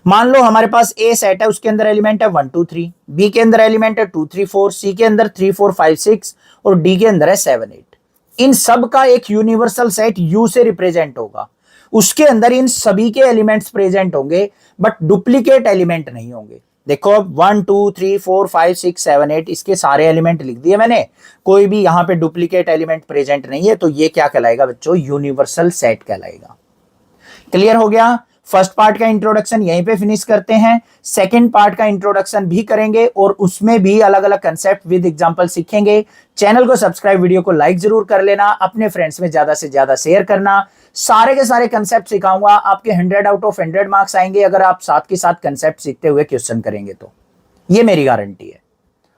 मान लो हमारे पास ए सेट है, उसके अंदर एलिमेंट है 1 2 3, बी के अंदर एलिमेंट है 2 3 4, सी के अंदर 3 4 5 6 और डी के अंदर है 7 8। इन सब का एक यूनिवर्सल सेट यू से रिप्रेजेंट होगा, उसके अंदर इन सभी के एलिमेंट्स प्रेजेंट होंगे, बट डुप्लीकेट एलिमेंट नहीं होंगे। देखो 1 2 3 4 5 6 7 8 इसके सारे एलिमेंट लिख दिए मैंने, कोई भी यहां पे डुप्लीकेट एलिमेंट प्रेजेंट नहीं है, तो ये क्या कहलाएगा बच्चों, यूनिवर्सल सेट कहलाएगा। क्लियर हो गया। फर्स्ट पार्ट का इंट्रोडक्शन यहीं पे फिनिश करते हैं, सेकंड पार्ट का इंट्रोडक्शन भी करेंगे और उसमें भी अलग अलग कंसेप्ट विद एग्जांपल सीखेंगे। चैनल को सब्सक्राइब, वीडियो को लाइक जरूर कर लेना, अपने फ्रेंड्स में ज्यादा से ज्यादा शेयर करना। सारे के सारे कंसेप्ट सिखाऊंगा, आपके 100 आउट ऑफ 100 मार्क्स आएंगे अगर आप साथ के साथ कंसेप्ट सीखते हुए क्वेश्चन करेंगे, तो ये मेरी गारंटी है।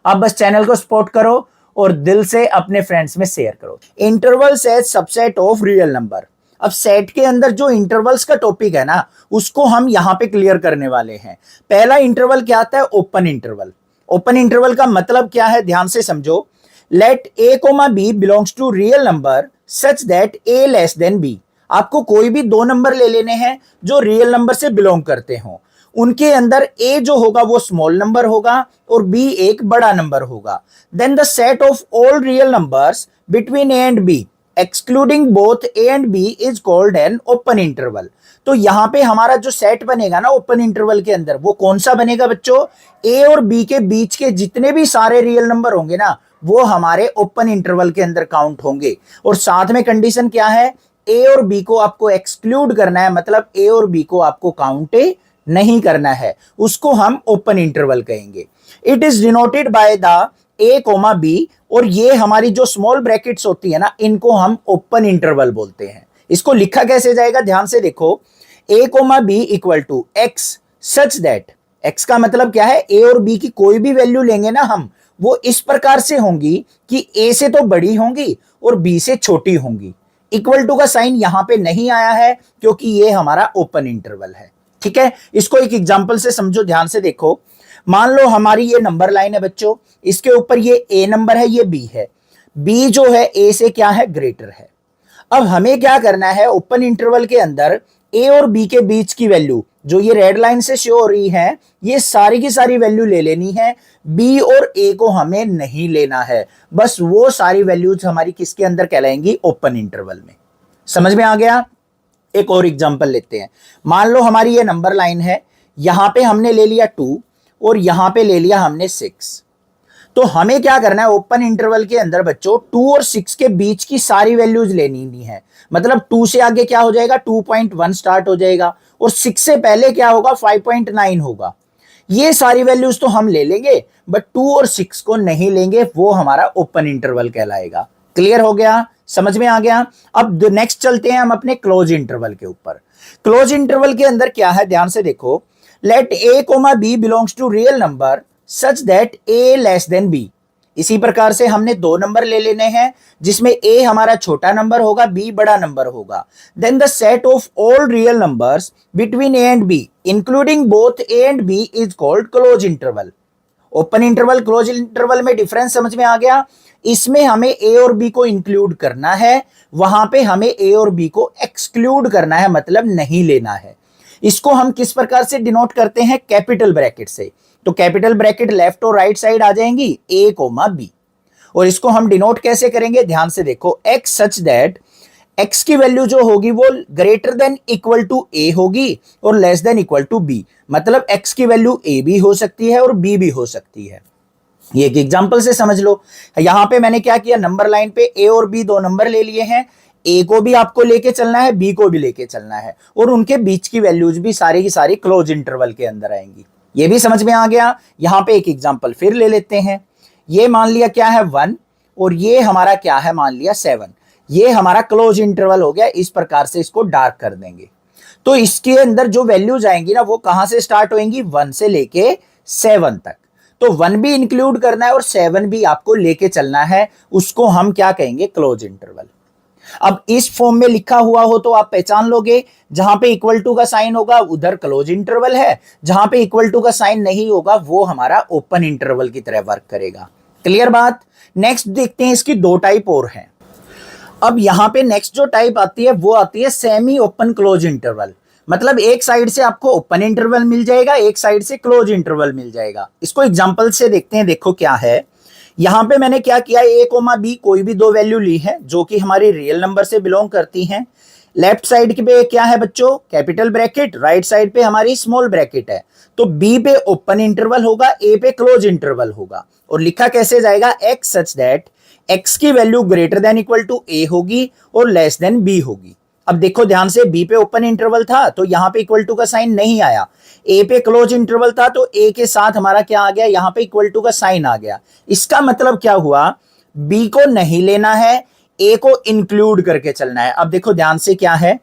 आप बस चैनल को सपोर्ट करो और दिल से अपने फ्रेंड्स में शेयर करो। Interval set subset of real number. अब सेट के अंदर जो इंटरवल्स का टॉपिक है ना, उसको हम यहां पे क्लियर करने वाले हैं। पहला इंटरवल क्या आता है? Open interval. ओपन इंटरवल का मतलब क्या है, ध्यान से समझो। Let a comma b belongs to real number such that a less than b। आपको कोई भी दो नंबर ले लेने हैं जो रियल नंबर से बिलोंग करते हो। उनके अंदर a जो होगा वो स्मॉल नंबर होगा और b एक बड़ा नंबर होगा। Then the set of all real numbers between a and b excluding both a and b is called an open interval. तो यहां पे हमारा जो सेट बनेगा ना ओपन इंटरवल के अंदर, वो कौन सा बनेगा बच्चों? a और b के बीच के जितने भी सारे रियल नंबर होंगे ना, वो हमारे ओपन इंटरवल के अंदर काउंट होंगे। और साथ में कंडीशन क्या है? a और b को आपको एक्सक्लूड करना है, मतलब a और b को आपको काउंट नहीं करना है, उसको हम ओपन इंटरवल कहेंगे। It is denoted by the a comma b, और ये हमारी जो स्मॉल ब्रैकेट्स होती है ना, इनको हम ओपन इंटरवल बोलते हैं। इसको लिखा कैसे जाएगा, ध्यान से देखो। a comma b equal to x such that, x का मतलब क्या है? a और b की कोई भी वैल्यू लेंगे ना हम, वो इस प्रकार से होंगी कि a से तो बड़ी होंगी और b से छोटी होंगी। इक्वल टू का साइन यहां पे नहीं आया है क्योंकि ये हमारा ओपन इंटरवल है। ठीक है, इसको एक एग्जांपल से समझो, ध्यान से देखो। मान लो हमारी ये नंबर लाइन है बच्चों, इसके ऊपर ये a नंबर है, ये b है। b जो है a से क्या है? ग्रेटर है। अब हमें क्या करना है, ओपन इंटरवल के अंदर a और b के बीच की वैल्यू जो ये रेड लाइन से शो हो रही है, ये सारी की सारी वैल्यू ले लेनी है। b और a को हमें नहीं लेना है, बस वो सारी वैल्यूज हमारी किसके अंदर कहलाएंगी? ओपन इंटरवल में। समझ में आ गया? एक और एग्जांपल लेते हैं। मान लो हमारी ये नंबर लाइन है, यहां पे हमने ले लिया 2 और यहां पे ले लिया हमने 6। तो हमें क्या करना है, ओपन इंटरवल के अंदर बच्चों 2 और 6 के बीच की सारी वैल्यूज लेनी है। मतलब 2 से आगे क्या हो जाएगा? 2.1 स्टार्ट हो जाएगा, और 6 से पहले क्या होगा? 5.9 होगा। ये सारी वैल्यूज तो हम ले लेंगे, बट 2 और 6 को नहीं लेंगे, वो हमारा ओपन इंटरवल कहलाएगा। क्लियर हो गया? समझ में आ गया? अब नेक्स्ट चलते हैं हम अपने क्लोज इंटरवल के ऊपर। क्लोज इंटरवल के अंदर क्या है, ध्यान से देखो। Let a comma b belongs to real number such that a less than b। इसी प्रकार से हमने दो नंबर ले लेने हैं जिसमें a हमारा छोटा नंबर होगा, b बड़ा नंबर होगा। Then the set of all real numbers between a and b including both a and b is called close interval. Open interval close interval में डिफरेंस समझ में आ गया? इसमें हमें a और b को इंक्लूड करना है, वहां पे हमें a और b को एक्सक्लूड करना है, मतलब नहीं लेना है। इसको हम किस प्रकार से डिनोट करते हैं? कैपिटल ब्रैकेट से। तो कैपिटल ब्रैकेट लेफ्ट और राइट साइड आ जाएंगी, a कोमा b। और इसको हम डिनोट कैसे करेंगे? ध्यान से देखो। x सच दैट x की वैल्यू जो होगी वो greater than equal to a होगी और less than equal to b। मतलब x की वैल्यू a भी हो सकती है और b भी हो सकती है। ये एक एग्जांपल से समझ लो। यहां पे मैंने क्या किया, नंबर लाइन पे a और b दो नंबर ले लिए हैं। a को भी आपको लेके चलना है, b को भी लेके चलना है, और उनके बीच की वैल्यूज भी सारी की सारी क्लोज इंटरवल के अंदर आएंगी। ये भी समझ में आ गया? यहां पे एक एग्जांपल फिर ले लेते हैं। ये मान लिया क्या है 1, और ये हमारा क्या है, मान लिया 7। ये हमारा क्लोज इंटरवल हो गया। इस प्रकार से इसको डार्क कर देंगे। तो इसके अंदर जो वैल्यूज आएंगी ना, वो कहां से स्टार्ट होंगी? 1 से लेके 7 तक। तो 1 भी इंक्लूड करना है और 7 भी आपको लेके चलना है, उसको हम क्या कहेंगे? Close interval. अब इस फॉर्म में लिखा हुआ हो तो आप पहचान लोगे, जहां पे इक्वल टू का साइन होगा उधर क्लोज इंटरवल है, जहां पे इक्वल टू का साइन नहीं होगा वो हमारा ओपन इंटरवल की तरह वर्क करेगा। क्लियर बात? नेक्स्ट देखते हैं, इसकी दो टाइप और हैं। अब यहां पे नेक्स्ट जो टाइप आती है वो आती है सेमी ओपन क्लोज इंटरवल। मतलब एक साइड से आपको ओपन इंटरवल मिल जाएगा, एक साइड से क्लोज इंटरवल मिल जाएगा। इसको एग्जांपल से देखते हैं। देखो क्या है, यहां पे मैंने क्या किया, a कोमा b कोई भी दो वैल्यू ली है जो कि हमारी रियल नंबर से बिलोंग करती हैं। लेफ्ट साइड पे क्या है बच्चों? Capital bracket. राइट साइड पे हमारी स्मॉल ब्रैकेट है। तो b पे ओपन इंटरवल होगा, a पे क्लोज इंटरवल होगा। और लिखा कैसे जाएगा? x सच दैट x की value greater than equal to a होगी और लेस देन b होगी। अब देखो ध्यान से, b पे ओपन इंटरवल था तो यहां पे इक्वल टू का साइन नहीं आया। a पे क्लोज इंटरवल था तो a के साथ हमारा क्या आ गया? यहां पे इक्वल टू का साइन आ गया। इसका मतलब क्या हुआ? b को नहीं लेना है, a को इंक्लूड करके चलना है। अब देखो ध्यान से क्या है,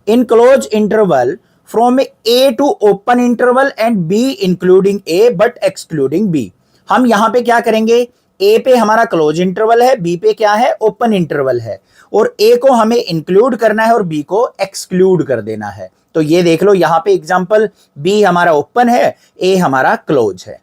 in close interval from a to open interval and b including a but excluding b। हम यहां पे क्या करेंगे? ए पे हमारा क्लोज इंटरवल है, बी पे क्या है, ओपन इंटरवल है, और ए को हमें इंक्लूड करना है और बी को एक्सक्लूड कर देना है। तो ये देख लो यहां पे एग्जांपल, बी हमारा ओपन है, ए हमारा क्लोज है।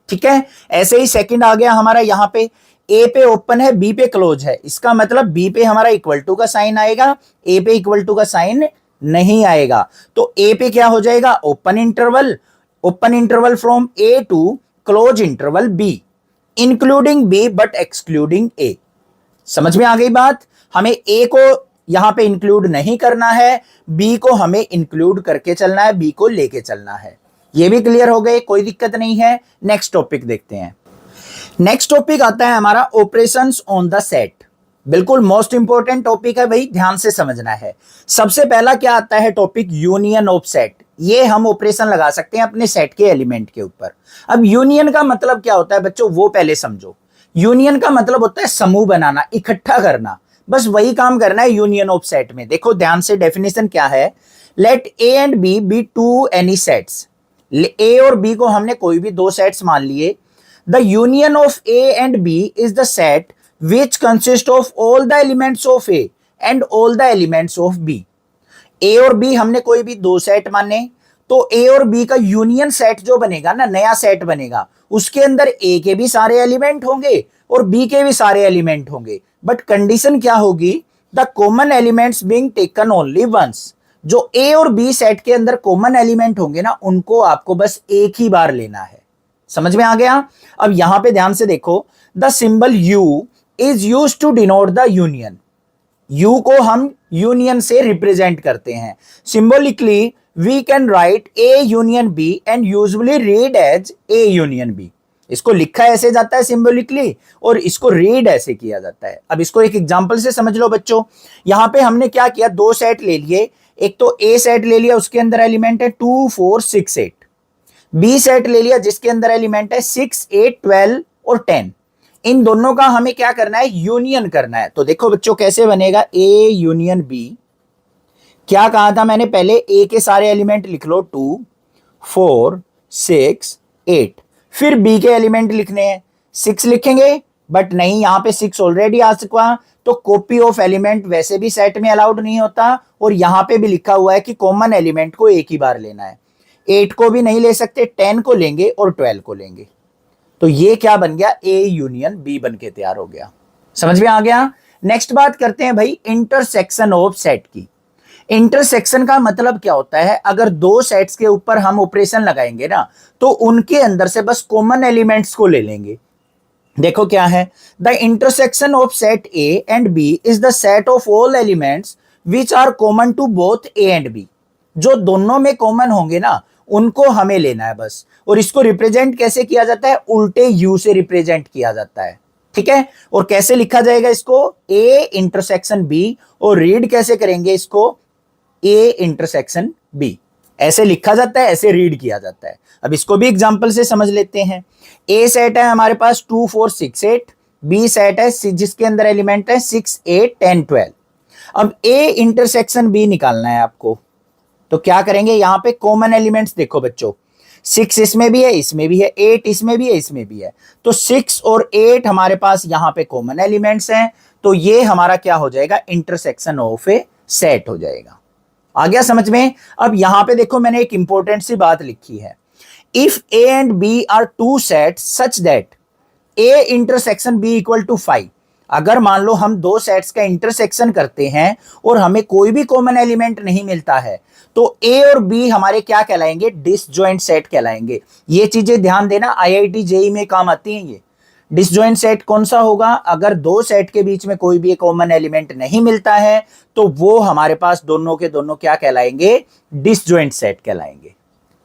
ठीक है, ऐसे ही सेकंड आ गया हमारा, यहां पे ए पे ओपन है, बी पे क्लोज है, इसका मतलब बी पे हमारा इक्वल टू का साइन आएगा, ए पे इक्वल टू का साइन नहीं आएगा। तो ए पे क्या हो जाएगा, open interval from A to close interval B, including B but excluding A. समझ में आ गई बात? हमें ए को यहां पे इंक्लूड नहीं करना है, बी को हमें इंक्लूड करके चलना है, बी को लेके चलना है। ये भी क्लियर हो गए, कोई दिक्कत नहीं है। नेक्स्ट टॉपिक देखते हैं। नेक्स्ट टॉपिक आता है हमारा ऑपरेशंस ऑन द सेट। बिल्कुल मोस्ट इंपॉर्टेंट टॉपिक है भाई, ध्यान से समझना है। सबसे पहला क्या आता है टॉपिक, यूनियन ऑफ सेट। ये हम ऑपरेशन लगा सकते हैं अपने सेट के एलिमेंट के ऊपर। अब यूनियन का मतलब क्या होता है बच्चों, वो पहले समझो। यूनियन का मतलब होता है समूह बनाना, इकट्ठा करना, बस वही काम करना है यूनियन ऑफ सेट में। देखो ध्यान से, डेफिनेशन क्या है, let A and B be two any sets. A और बी को हमने कोई भी दो सेट्स मान लिए। The union of A and B is the set which consist of all the elements of A and all the elements of B. A और B हमने कोई भी दो सेट माने, तो ए और बी का यूनियन सेट जो बनेगा ना, नया सेट बनेगा, उसके अंदर ए के भी सारे एलिमेंट होंगे और बी के भी सारे एलिमेंट होंगे। बट कंडीशन क्या होगी, the common elements being taken only once. जो ए और बी सेट के अंदर कॉमन एलिमेंट होंगे ना, उनको आपको बस एक ही बार लेना है। समझ में आ गया? अब यहां पे ध्यान से देखो, the symbol U is used to denote the union. U को हम यूनियन से रिप्रेजेंट करते हैं। Symbolically we can write A union B and usually read as A union B. इसको लिखा ऐसे जाता है सिंबॉलिकली, और इसको रीड ऐसे किया जाता है। अब इसको एक एग्जांपल से समझ लो बच्चों। यहां पे हमने क्या किया, दो सेट ले लिए। एक तो ए सेट ले लिया, उसके अंदर एलिमेंट है 2 4 6 8। बी सेट ले लिया जिसके अंदर एलिमेंट है 6 8 12 और 10। इन दोनों का हमें क्या करना है, यूनियन करना है। तो देखो बच्चों कैसे बनेगा, ए यूनियन बी। क्या कहा था मैंने पहले, ए के सारे एलिमेंट लिख लो 2 4 6 8। फिर बी के एलिमेंट लिखने हैं, 6 लिखेंगे, बट नहीं, यहां पे 6 ऑलरेडी आ चुका, तो कॉपी ऑफ एलिमेंट वैसे भी सेट में अलाउड नहीं होता। और यहां पे भी लिखा हुआ है कि कॉमन एलिमेंट को एक ही बार लेना है। 8 को भी नहीं ले सकते, 10 को लेंगे और 12 को लेंगे। तो ये क्या बन गया, ए यूनियन बी बन के तैयार हो गया। समझ में आ गया? नेक्स्ट बात करते हैं भाई इंटरसेक्शन ऑफ सेट की। इंटरसेक्शन का मतलब क्या होता है, अगर दो सेट्स के ऊपर हम ऑपरेशन लगाएंगे ना, तो उनके अंदर से बस कॉमन एलिमेंट्स को ले लेंगे। देखो क्या है, the intersection of set A and B is the set of all elements which are common to both A and B. जो दोनों में कॉमन होंगे ना, उनको हमें लेना है बस। और इसको रिप्रेजेंट कैसे किया जाता है, उल्टे यू से रिप्रेजेंट किया जाता है। ठीक है, और कैसे लिखा जाएगा इसको, ए इंटरसेक्शन बी, और रीड कैसे करेंगे इसको, ए इंटरसेक्शन बी। ऐसे लिखा जाता है, ऐसे रीड किया जाता है। अब इसको भी एग्जांपल से समझ लेते हैं। ए सेट है हमारे पास 2 4 6 8, बी सेट है जिसके अंदर एलिमेंट है 6 8 10 12। अब ए इंटरसेक्शन बी निकालना है आपको, तो क्या करेंगे, यहां पे कॉमन एलिमेंट्स देखो बच्चों, 6 इसमें भी है, इसमें भी है, 8 इसमें भी है, इसमें भी है। तो 6 और 8 हमारे पास यहां पे कॉमन एलिमेंट्स हैं। तो ये हमारा क्या हो जाएगा, इंटरसेक्शन ऑफ ए सेट हो जाएगा। आ गया समझ में? अब यहां पे देखो मैंने एक इंपॉर्टेंट सी बात लिखी है, if A and B are two set such that A intersection B equal to 5। अगर मान लो हम दो सेट्स का इंटरसेक्शन करते हैं और हमें कोई भी कॉमन एलिमेंट नहीं मिलता है, तो ए और बी हमारे क्या कहलाएंगे, डिसजॉइंट सेट कहलाएंगे। ये चीजें ध्यान देना, आईआईटी जेईई में काम आती हैं ये। डिसजॉइंट सेट कौन सा होगा, अगर दो सेट के बीच में कोई भी कॉमन एलिमेंट नहीं मिलता है, तो वो हमारे पास दोनों के दोनों क्या कहलाएंगे, डिसजॉइंट सेट कहलाएंगे।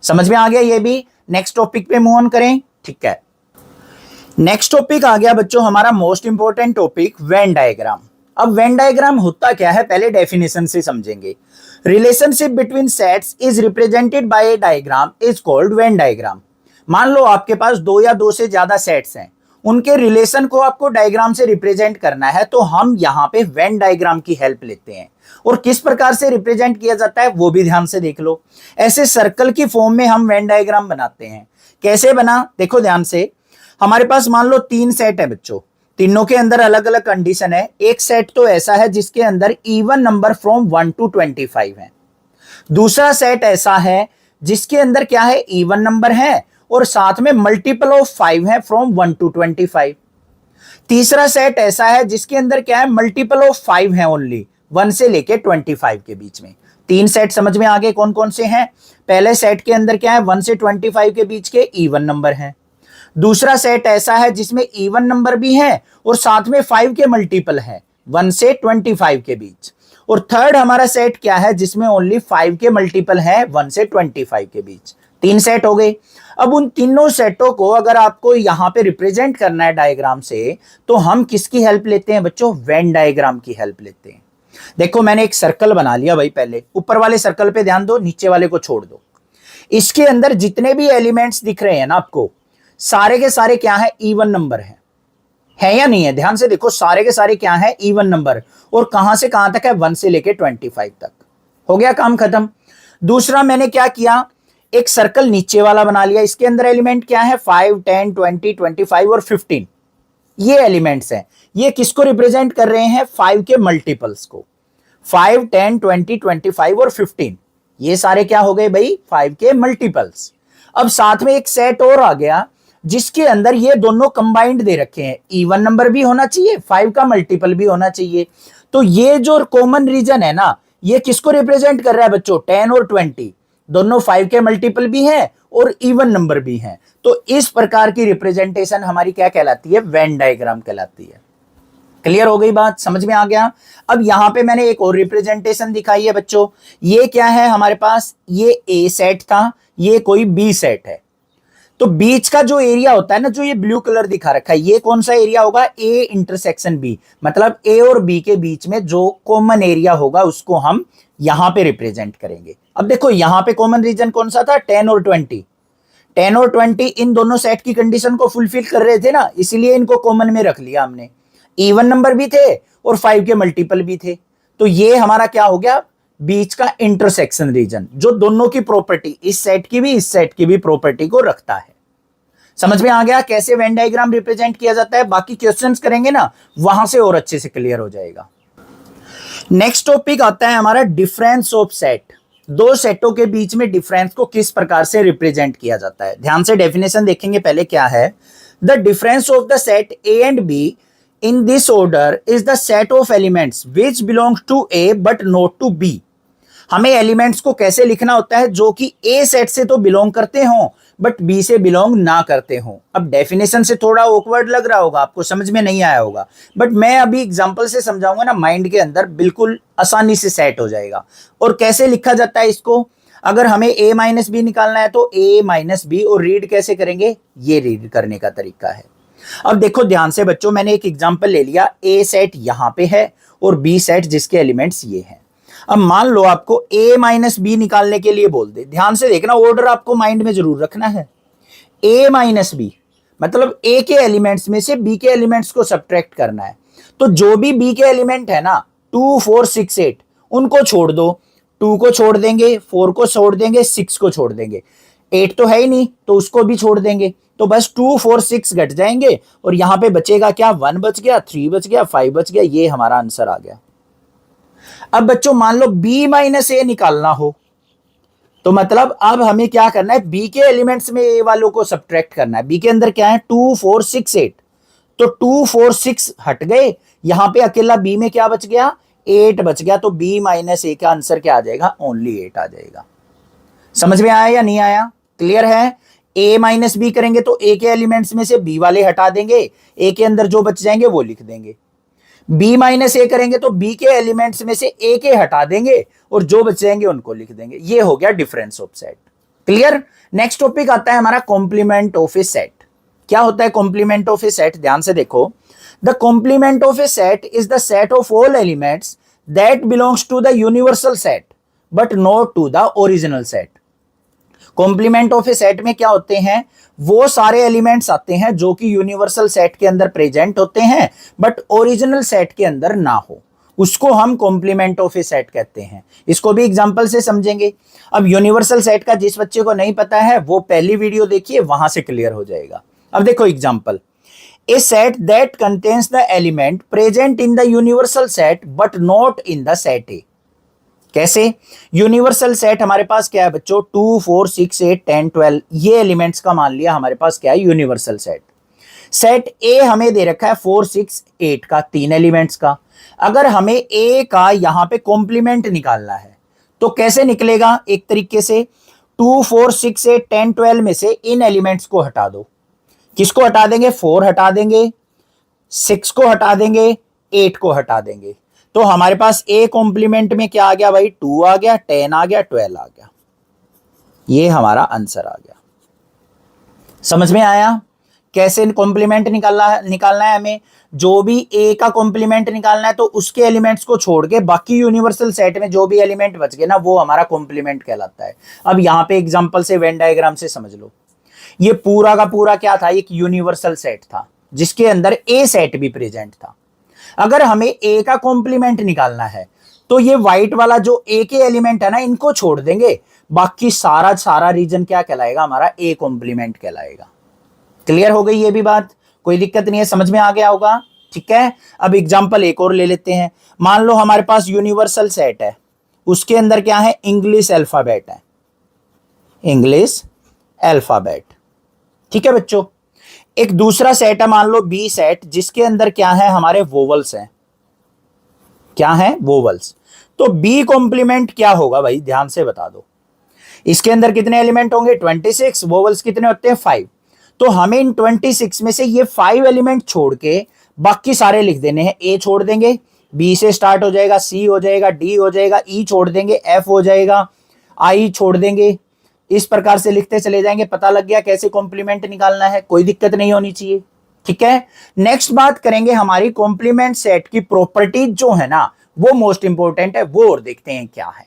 समझ में आ गया ये भी? नेक्स्ट टॉपिक पे मूव ऑन करें। ठीक है, नेक्स्ट टॉपिक आ गया बच्चों हमारा most important topic, Venn diagram. अब वेन डायग्राम होता क्या है, पहले डेफिनेशन से समझेंगे। Relationship between sets is represented by A diagram is called Venn diagram. मान लो आपके पास दो या दो से ज्यादा सेट्स हैं, उनके रिलेशन को आपको डायग्राम से रिप्रेजेंट करना है, तो हम यहां पे वेन डायग्राम की हेल्प लेते हैं। और किस प्रकार से रिप्रेजेंट किया जाता है वो भी ध्यान से देख लो। ऐसे सर्कल की फॉर्म में हम वेन डायग्राम बनाते हैं। कैसे बना, देखो ध्यान से। हमारे पास मान लो 3 सेट है बच्चों, तीनों के अंदर अलग अलग कंडीशन है। एक सेट तो ऐसा है जिसके अंदर इवन नंबर फ्रॉम 1 to 25 है। दूसरा सेट ऐसा है जिसके अंदर क्या है, इवन नंबर है और साथ में मल्टीपल ऑफ 5 है फ्रॉम 1 to 25। तीसरा सेट ऐसा है जिसके अंदर क्या है, मल्टीपल ऑफ 5 है ओनली, 1 से लेके 25 के बीच में। 3 सेट समझ में आ गए कौन कौन से हैं। पहले सेट के अंदर क्या है, 1 से 25 के बीच के इवन नंबर हैं। दूसरा सेट ऐसा है जिसमें इवन नंबर भी है और साथ में 5 के मल्टीपल है, 1 से 25 के बीच। और थर्ड हमारा सेट क्या है, जिसमें ओनली 5 के मल्टीपल है, 1 से 25 के बीच। 3 सेट हो गए। अब उन तीनों सेटों को अगर आपको यहां पे रिप्रेजेंट करना है डायग्राम से, तो हम किसकी हेल्प लेते हैं बच्चों, वेन डायग्राम की हेल्प लेते हैं। देखो मैंने एक सर्कल बना लिया भाई, पहले ऊपर वाले सर्कल पे ध्यान दो, नीचे वाले को छोड़ दो। इसके अंदर जितने भी एलिमेंट्स दिख रहे हैं ना आपको, सारे के सारे क्या है, इवन नंबर है या नहीं है, ध्यान से देखो, सारे के सारे क्या है, इवन नंबर। और कहां से कहां तक है, 1 से लेके 25 तक। हो गया काम खत्म। दूसरा मैंने क्या किया, एक सर्कल नीचे वाला बना लिया। इसके अंदर एलिमेंट क्या है, 5, 10, 20, 25 और 15। ये एलिमेंट्स हैं। ये किसको रिप्रेजेंट कर रहे हैं, 5 के मल्टीपल्स को। 5, 10, 20, 25 और 15, ये सारे क्या हो गए भाई, 5 के मल्टीपल्स। अब साथ में एक सेट और आ गया जिसके अंदर ये दोनों कंबाइंड दे रखे हैं, इवन नंबर भी होना चाहिए, 5 का मल्टीपल भी होना चाहिए। तो ये जो कॉमन रीजन है ना, ये किसको रिप्रेजेंट कर रहा है बच्चों, 10 और 20, दोनों 5 के मल्टीपल भी हैं और इवन नंबर भी हैं। तो इस प्रकार की रिप्रेजेंटेशन हमारी क्या कहलाती है, वेन डायग्राम कहलाती है। क्लियर हो गई बात, समझ में आ गया। अब यहां पे मैंने एक और रिप्रेजेंटेशन दिखाई है बच्चों। ये क्या है हमारे पास, ये ए सेट था, ये कोई बी सेट है। तो बीच का जो एरिया होता है ना, जो ये ब्लू कलर दिखा रखा है, ये कौन सा एरिया होगा, ए इंटरसेक्शन बी। मतलब ए और बी के बीच में जो कॉमन एरिया होगा उसको हम यहां पे रिप्रेजेंट करेंगे। अब देखो यहां पे कॉमन रीजन कौन सा था, 10 और 20। 10 और 20 इन दोनों सेट की कंडीशन को फुलफिल कर रहे थे ना, इसलिए इनको कॉमन में रख लिया हमने। इवन नंबर भी थे और 5 के मल्टीपल भी थे। तो ये हमारा क्या हो गया, बीच का इंटरसेक्शन रीजन, जो दोनों की प्रॉपर्टी, इस सेट की भी इस सेट की भी प्रॉपर्टी को रखता है। समझ में आ गया कैसे वेन डायग्राम रिप्रेजेंट किया जाता है। बाकी क्वेश्चंस करेंगे ना, वहां से और अच्छे से क्लियर हो जाएगा। नेक्स्ट टॉपिक आता है हमारा डिफरेंस ऑफ सेट। दो सेटों के बीच में डिफरेंस को किस प्रकार से रिप्रेजेंट किया जाता है। ध्यान से डेफिनेशन देखेंगे पहले क्या है। The difference of the set A and B in this order is the set of elements which belongs to A but not to B। हमें एलिमेंट्स को कैसे लिखना होता है, जो कि ए सेट से तो बिलोंग करते हों बट बी से बिलोंग ना करते हों। अब डेफिनेशन से थोड़ा ऑकवर्ड लग रहा होगा आपको, समझ में नहीं आया होगा, बट मैं अभी एग्जांपल से समझाऊंगा ना, माइंड के अंदर बिल्कुल आसानी से सेट हो जाएगा। और कैसे लिखा जाता है इसको, अगर हमें ए माइनस बी निकालना है तो ए माइनस बी, और रीड कैसे करेंगे, ये रीड करने का तरीका है। अब देखो ध्यान से बच्चों, मैंने एक एग्जांपल ले लिया, ए सेट यहां पे है और बी सेट जिसके एलिमेंट्स ये हैं। अब मान लो आपको ए माइनस बी निकालने के लिए बोल दे, ध्यान से देखना, ऑर्डर आपको माइंड में जरूर रखना है। ए माइनस बी मतलब ए के एलिमेंट्स में से बी के एलिमेंट्स को सब्ट्रैक्ट करना है। तो जो भी बी के एलिमेंट है ना, 2, 4, 6, 8, उनको छोड़ दो। 2 को छोड़ देंगे, 4 को छोड़ देंगे, 6 को छोड़ देंगे, 8 तो है ही नहीं तो उसको भी छोड़ देंगे। तो बस 2, 4, 6 घट जाएंगे और यहां पे बचेगा क्या, 1 बच गया, 3 बच गया, 5 बच गया। ये हमारा आंसर आ गया। अब बच्चों मान लो b माइनस ए निकालना हो, तो मतलब अब हमें क्या करना है, b के एलिमेंट्स में a वालों को सब्ट्रैक्ट करना है। b के अंदर क्या है, 2, 4, 6, 8, तो 2, 4, 6 हट गए, यहां पे अकेला b में क्या बच गया, 8 बच गया। तो b माइनस ए का आंसर क्या आ जाएगा, ओनली 8 आ जाएगा। समझ में आया या नहीं आया, क्लियर है। a माइनस बी करेंगे तो a के एलिमेंट्स में से b वाले हटा देंगे, a के अंदर जो बच जाएंगे वो लिख देंगे। b माइनस ए करेंगे तो b के एलिमेंट्स में से a के हटा देंगे और जो बच जाएंगे उनको लिख देंगे। ये हो गया difference of set. Clear. Next topic आता है हमारा कॉम्प्लीमेंट ऑफ ए सेट। क्या होता है कॉम्प्लीमेंट ऑफ ए सेट, ध्यान से देखो। The complement of a set is the set of all elements that belongs to the universal set but not to the original set. Complement of a set में क्या होते हैं, वो सारे elements आते हैं जो कि यूनिवर्सल सेट के अंदर प्रेजेंट होते हैं बट ओरिजिनल सेट के अंदर ना हो, उसको हम कॉम्प्लीमेंट ऑफ ए सेट कहते हैं। इसको भी एग्जांपल से समझेंगे। अब यूनिवर्सल सेट का जिस बच्चे को नहीं पता है वो पहली वीडियो देखिए, वहां से क्लियर हो जाएगा। अब देखो example, a set that contains the element present in the universal set but not in the set A. कैसे? यूनिवर्सल सेट हमारे पास क्या है बच्चों, 2 4 6 8 10 12, ये एलिमेंट्स का मान लिया हमारे पास क्या है, यूनिवर्सल सेट। सेट ए हमें दे रखा है 4 6 8 का, 3 एलिमेंट्स का। अगर हमें ए का यहां पे कॉम्प्लीमेंट निकालना है तो कैसे निकलेगा? एक तरीके से 2 4 6 8 10 12 में से इन एलिमेंट्स को हटा दो। किसको हटा देंगे? 4 हटा देंगे, 6 को हटा देंगे, 8 को हटा देंगे। तो हमारे पास ए कॉम्प्लीमेंट में क्या आ गया भाई? 2 आ गया, 10 आ गया, 12 आ गया। ये हमारा आंसर आ गया। समझ में आया कैसे कॉम्प्लीमेंट निकालना है हमें? जो भी ए का कॉम्प्लीमेंट निकालना है तो उसके एलिमेंट्स को छोड़ के बाकी यूनिवर्सल सेट में जो भी एलिमेंट बच गए ना, वो हमारा कॉम्प्लीमेंट कहलाता है। अब यहां पे एग्जांपल से, वेन डायग्राम से समझ लो। ये पूरा का पूरा क्या था? एक यूनिवर्सल सेट था जिसके अंदर ए सेट भी प्रेजेंट था। अगर हमें ए का कॉम्प्लीमेंट निकालना है तो ये व्हाइट वाला जो ए के एलिमेंट है ना, इनको छोड़ देंगे, बाकी सारा रीजन क्या कहलाएगा? हमारा ए कॉम्प्लीमेंट कहलाएगा। क्लियर हो गई ये भी बात? कोई दिक्कत नहीं है, समझ में आ गया होगा? ठीक है। अब एग्जांपल एक और ले लेते हैं। मान लो हमारे पास यूनिवर्सल सेट है, उसके अंदर क्या है? इंग्लिश अल्फाबेट है, इंग्लिश अल्फाबेट। ठीक है बच्चों। एक दूसरा सेट है, मान लो बी सेट, जिसके अंदर क्या है? हमारे वोवल्स हैं। क्या है? वोवल्स। तो बी कॉम्प्लीमेंट क्या होगा भाई? ध्यान से बता दो। इसके अंदर कितने एलिमेंट होंगे? 26। वोवल्स कितने होते हैं? 5। तो हमें इन 26 में से ये 5 एलिमेंट छोड़ के बाकी सारे लिख देने हैं। ए छोड़ देंगे, बी से स्टार्ट हो जाएगा, सी हो जाएगा, डी हो जाएगा, ई छोड़ देंगे, एफ हो जाएगा, आई छोड़ देंगे। इस प्रकार से लिखते चले जाएंगे। पता लग गया कैसे कॉम्प्लीमेंट निकालना है? कोई दिक्कत नहीं होनी चाहिए। ठीक है। नेक्स्ट बात करेंगे हमारी कॉम्प्लीमेंट सेट की प्रॉपर्टीज जो है ना, वो मोस्ट इंपॉर्टेंट है, वो और देखते हैं क्या है।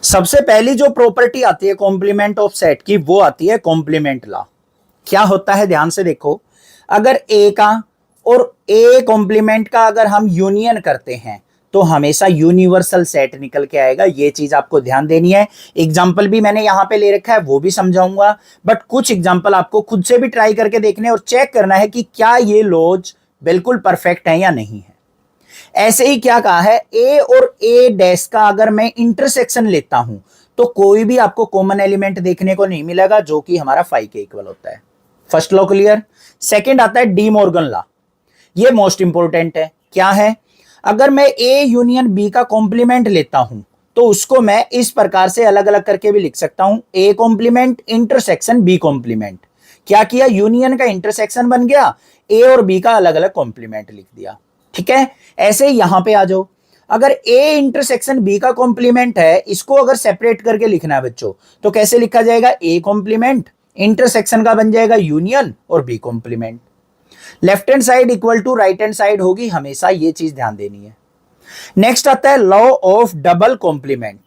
सबसे पहली जो प्रॉपर्टी आती है कॉम्प्लीमेंट ऑफ सेट की, वो आती है कॉम्प्लीमेंट लॉ। क्या होता है? ध्यान से देखो। अगर ए का और ए कॉम्प्लीमेंट का अगर हम यूनियन करते हैं तो हमेशा यूनिवर्सल सेट निकल के आएगा। ये चीज आपको ध्यान देनी है। एग्जाम्पल भी मैंने यहां पे ले रखा है, वो भी समझाऊंगा, बट कुछ एग्जाम्पल आपको खुद से भी ट्राई करके देखने और चेक करना है कि क्या ये लॉज बिल्कुल परफेक्ट है या नहीं है। ऐसे ही क्या कहा है, ए और ए डैश का अगर मैं इंटरसेक्शन लेता हूं तो कोई भी आपको कॉमन एलिमेंट देखने को नहीं मिलेगा जो कि हमारा 5 के इक्वल होता है। First law clear. सेकंड आता है डी मॉर्गन लॉ। ये मोस्ट इंपॉर्टेंट है। क्या है? अगर मैं ए यूनियन बी का कॉम्प्लीमेंट लेता हूं तो उसको मैं इस प्रकार से अलग अलग करके भी लिख सकता हूं, A complement intersection B complement. क्या किया? यूनियन का इंटरसेक्शन बन गया, ए और बी का अलग अलग कॉम्प्लीमेंट लिख दिया। ठीक है। ऐसे ही यहां पे आ जाओ। अगर ए इंटरसेक्शन बी का कॉम्प्लीमेंट है, इसको अगर सेपरेट करके लिखना है बच्चों, तो कैसे लिखा जाएगा? ए कॉम्प्लीमेंट इंटरसेक्शन का बन जाएगा यूनियन और B complement. Left hand side equal to right hand side होगी, हमेशा ये चीज ध्यान देनी है। नेक्स्ट आता है लॉ ऑफ डबल कॉम्प्लीमेंट।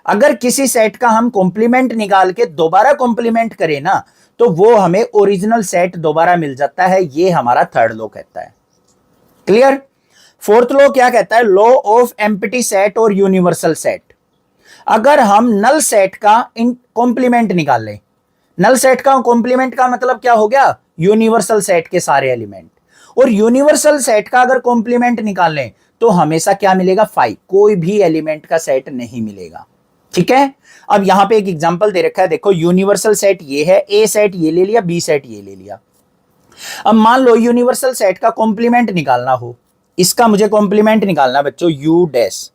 अगर किसी सेट का हम कॉम्प्लीमेंट निकाल के दोबारा कॉम्प्लीमेंट करें ना, तो वो हमें ओरिजिनल सेट दोबारा मिल जाता है। ये हमारा थर्ड लॉ कहता है। क्लियर। फोर्थ लॉ क्या कहता है? लॉ ऑफ एम्प्टी सेट और यूनिवर्सल सेट। अगर हम नल सेट का कॉम्प्लीमेंट निकाल लें, नल सेट का कॉम्प्लीमेंट का मतलब क्या हो गया? यूनिवर्सल सेट के सारे एलिमेंट। और यूनिवर्सल सेट का अगर कॉम्प्लीमेंट निकाल लें तो हमेशा क्या मिलेगा? 5। कोई भी एलिमेंट का सेट नहीं मिलेगा। ठीक है। अब यहां पे एक एग्जांपल दे रखा है, देखो यूनिवर्सल सेट ये है, ए सेट ये ले लिया, बी सेट ये ले लिया। अब मान लो यूनिवर्सल सेट का कॉम्प्लीमेंट निकालना हो, इसका मुझे कॉम्प्लीमेंट निकालना बच्चों यू डैश।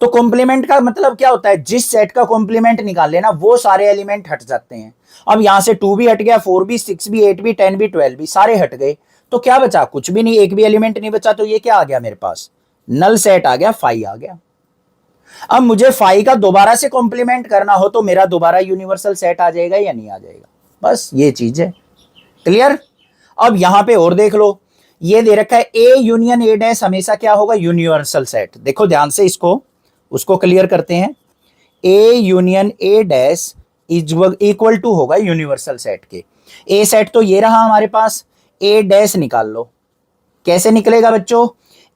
तो कॉम्प्लीमेंट का मतलब क्या होता है? जिस सेट का कॉम्प्लीमेंट निकाल लेना वो सारे एलिमेंट हट जाते हैं। अब यहां से 2 भी हट गया, 4 भी, 6 भी, 8 भी, 10 भी, 12 भी, सारे हट गए। तो क्या बचा? कुछ भी नहीं, एक भी एलिमेंट नहीं बचा। तो ये क्या आ गया मेरे पास? नल सेट आ गया, 5 आ गया। अब मुझे 5 का दोबारा से कॉम्प्लीमेंट करना हो तो मेरा दोबारा यूनिवर्सल सेट आ जाएगा या नहीं आ जाएगा? बस ये चीज है। क्लियर। अब यहां पे और देख लो, ये दे रखा है ए यूनियन ए डैश हमेशा क्या होगा? Universal set. देखो ध्यान से, इसको उसको क्लियर करते हैं। A union A dash is equal to होगा यूनिवर्सल सेट के। ए सेट तो ये रहा हमारे पास, ए डैश निकाल लो। कैसे निकलेगा बच्चों?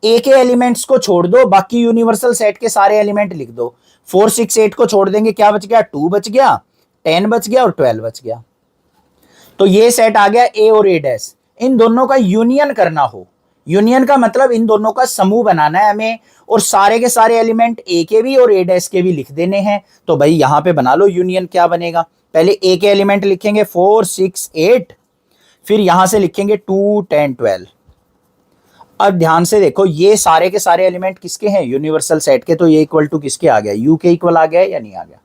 ए के एलिमेंट्स को छोड़ दो, बाकी यूनिवर्सल सेट के सारे एलिमेंट लिख दो। 4 6 8 को छोड़ देंगे, क्या बच गया? 2 बच गया, 10 बच गया और 12 बच गया। तो ये सेट आ गया ए और ए डैश, इन दोनों का यूनियन करना हो, यूनियन का मतलब इन दोनों का समूह बनाना है हमें, और सारे के सारे एलिमेंट ए के भी और ए डैश के भी लिख देने हैं। तो भाई यहां पे बना लो यूनियन, क्या बनेगा, पहले ए के एलिमेंट लिखेंगे 4 6 8, फिर यहां से लिखेंगे 2 10 12। अब ध्यान से देखो ये सारे के सारे एलिमेंट किसके हैं, यूनिवर्सल सेट के, तो ये इक्वल टू किसके आ गया, यू के इक्वल आ गया या नहीं आ गया।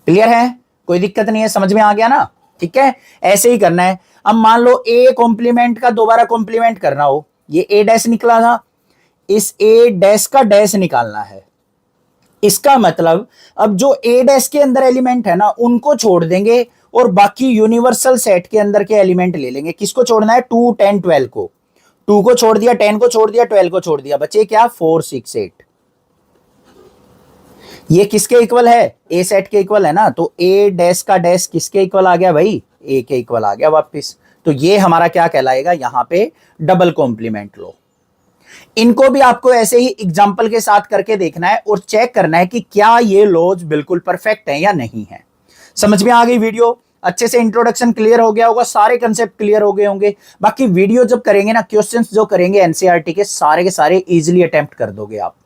क्लियर है, कोई दिक्कत नहीं है, समझ में आ गया ना। ठीक है, ऐसे ही करना है। अब मान लो ए कॉम्प्लीमेंट का दोबारा कॉम्प्लीमेंट करना हो, ये ए डैश निकला था, इस ए डैश का डैश निकालना है। इसका मतलब अब जो ए डैश के अंदर एलिमेंट है ना उनको छोड़ देंगे और बाकी यूनिवर्सल सेट के अंदर के एलिमेंट ले लेंगे। किसको छोड़ना है, 2 10 12 को, 2 को छोड़ दिया, 10 को छोड़ दिया, 12 को छोड़ दिया, बचे क्या 4 6 8। ये किसके इक्वल है, ए सेट के इक्वल है ना, तो ए डैश का डैश किसके इक्वल आ गया भाई, ए के इक्वल आ गया वापस। तो ये हमारा क्या कहलाएगा, यहां पे डबल कॉम्प्लीमेंट लो। इनको भी आपको ऐसे ही एग्जांपल के साथ करके देखना है और चेक करना है कि क्या ये लॉज बिल्कुल परफेक्ट है या नहीं है। समझ में आ गई वीडियो, अच्छे से इंट्रोडक्शन क्लियर हो गया होगा, सारे कंसेप्ट क्लियर हो गए होंगे। बाकी वीडियो जब करेंगे ना, क्वेश्चंस जो करेंगे एनसीईआरटी के सारे इजीली अटेम्प्ट कर दोगे आप।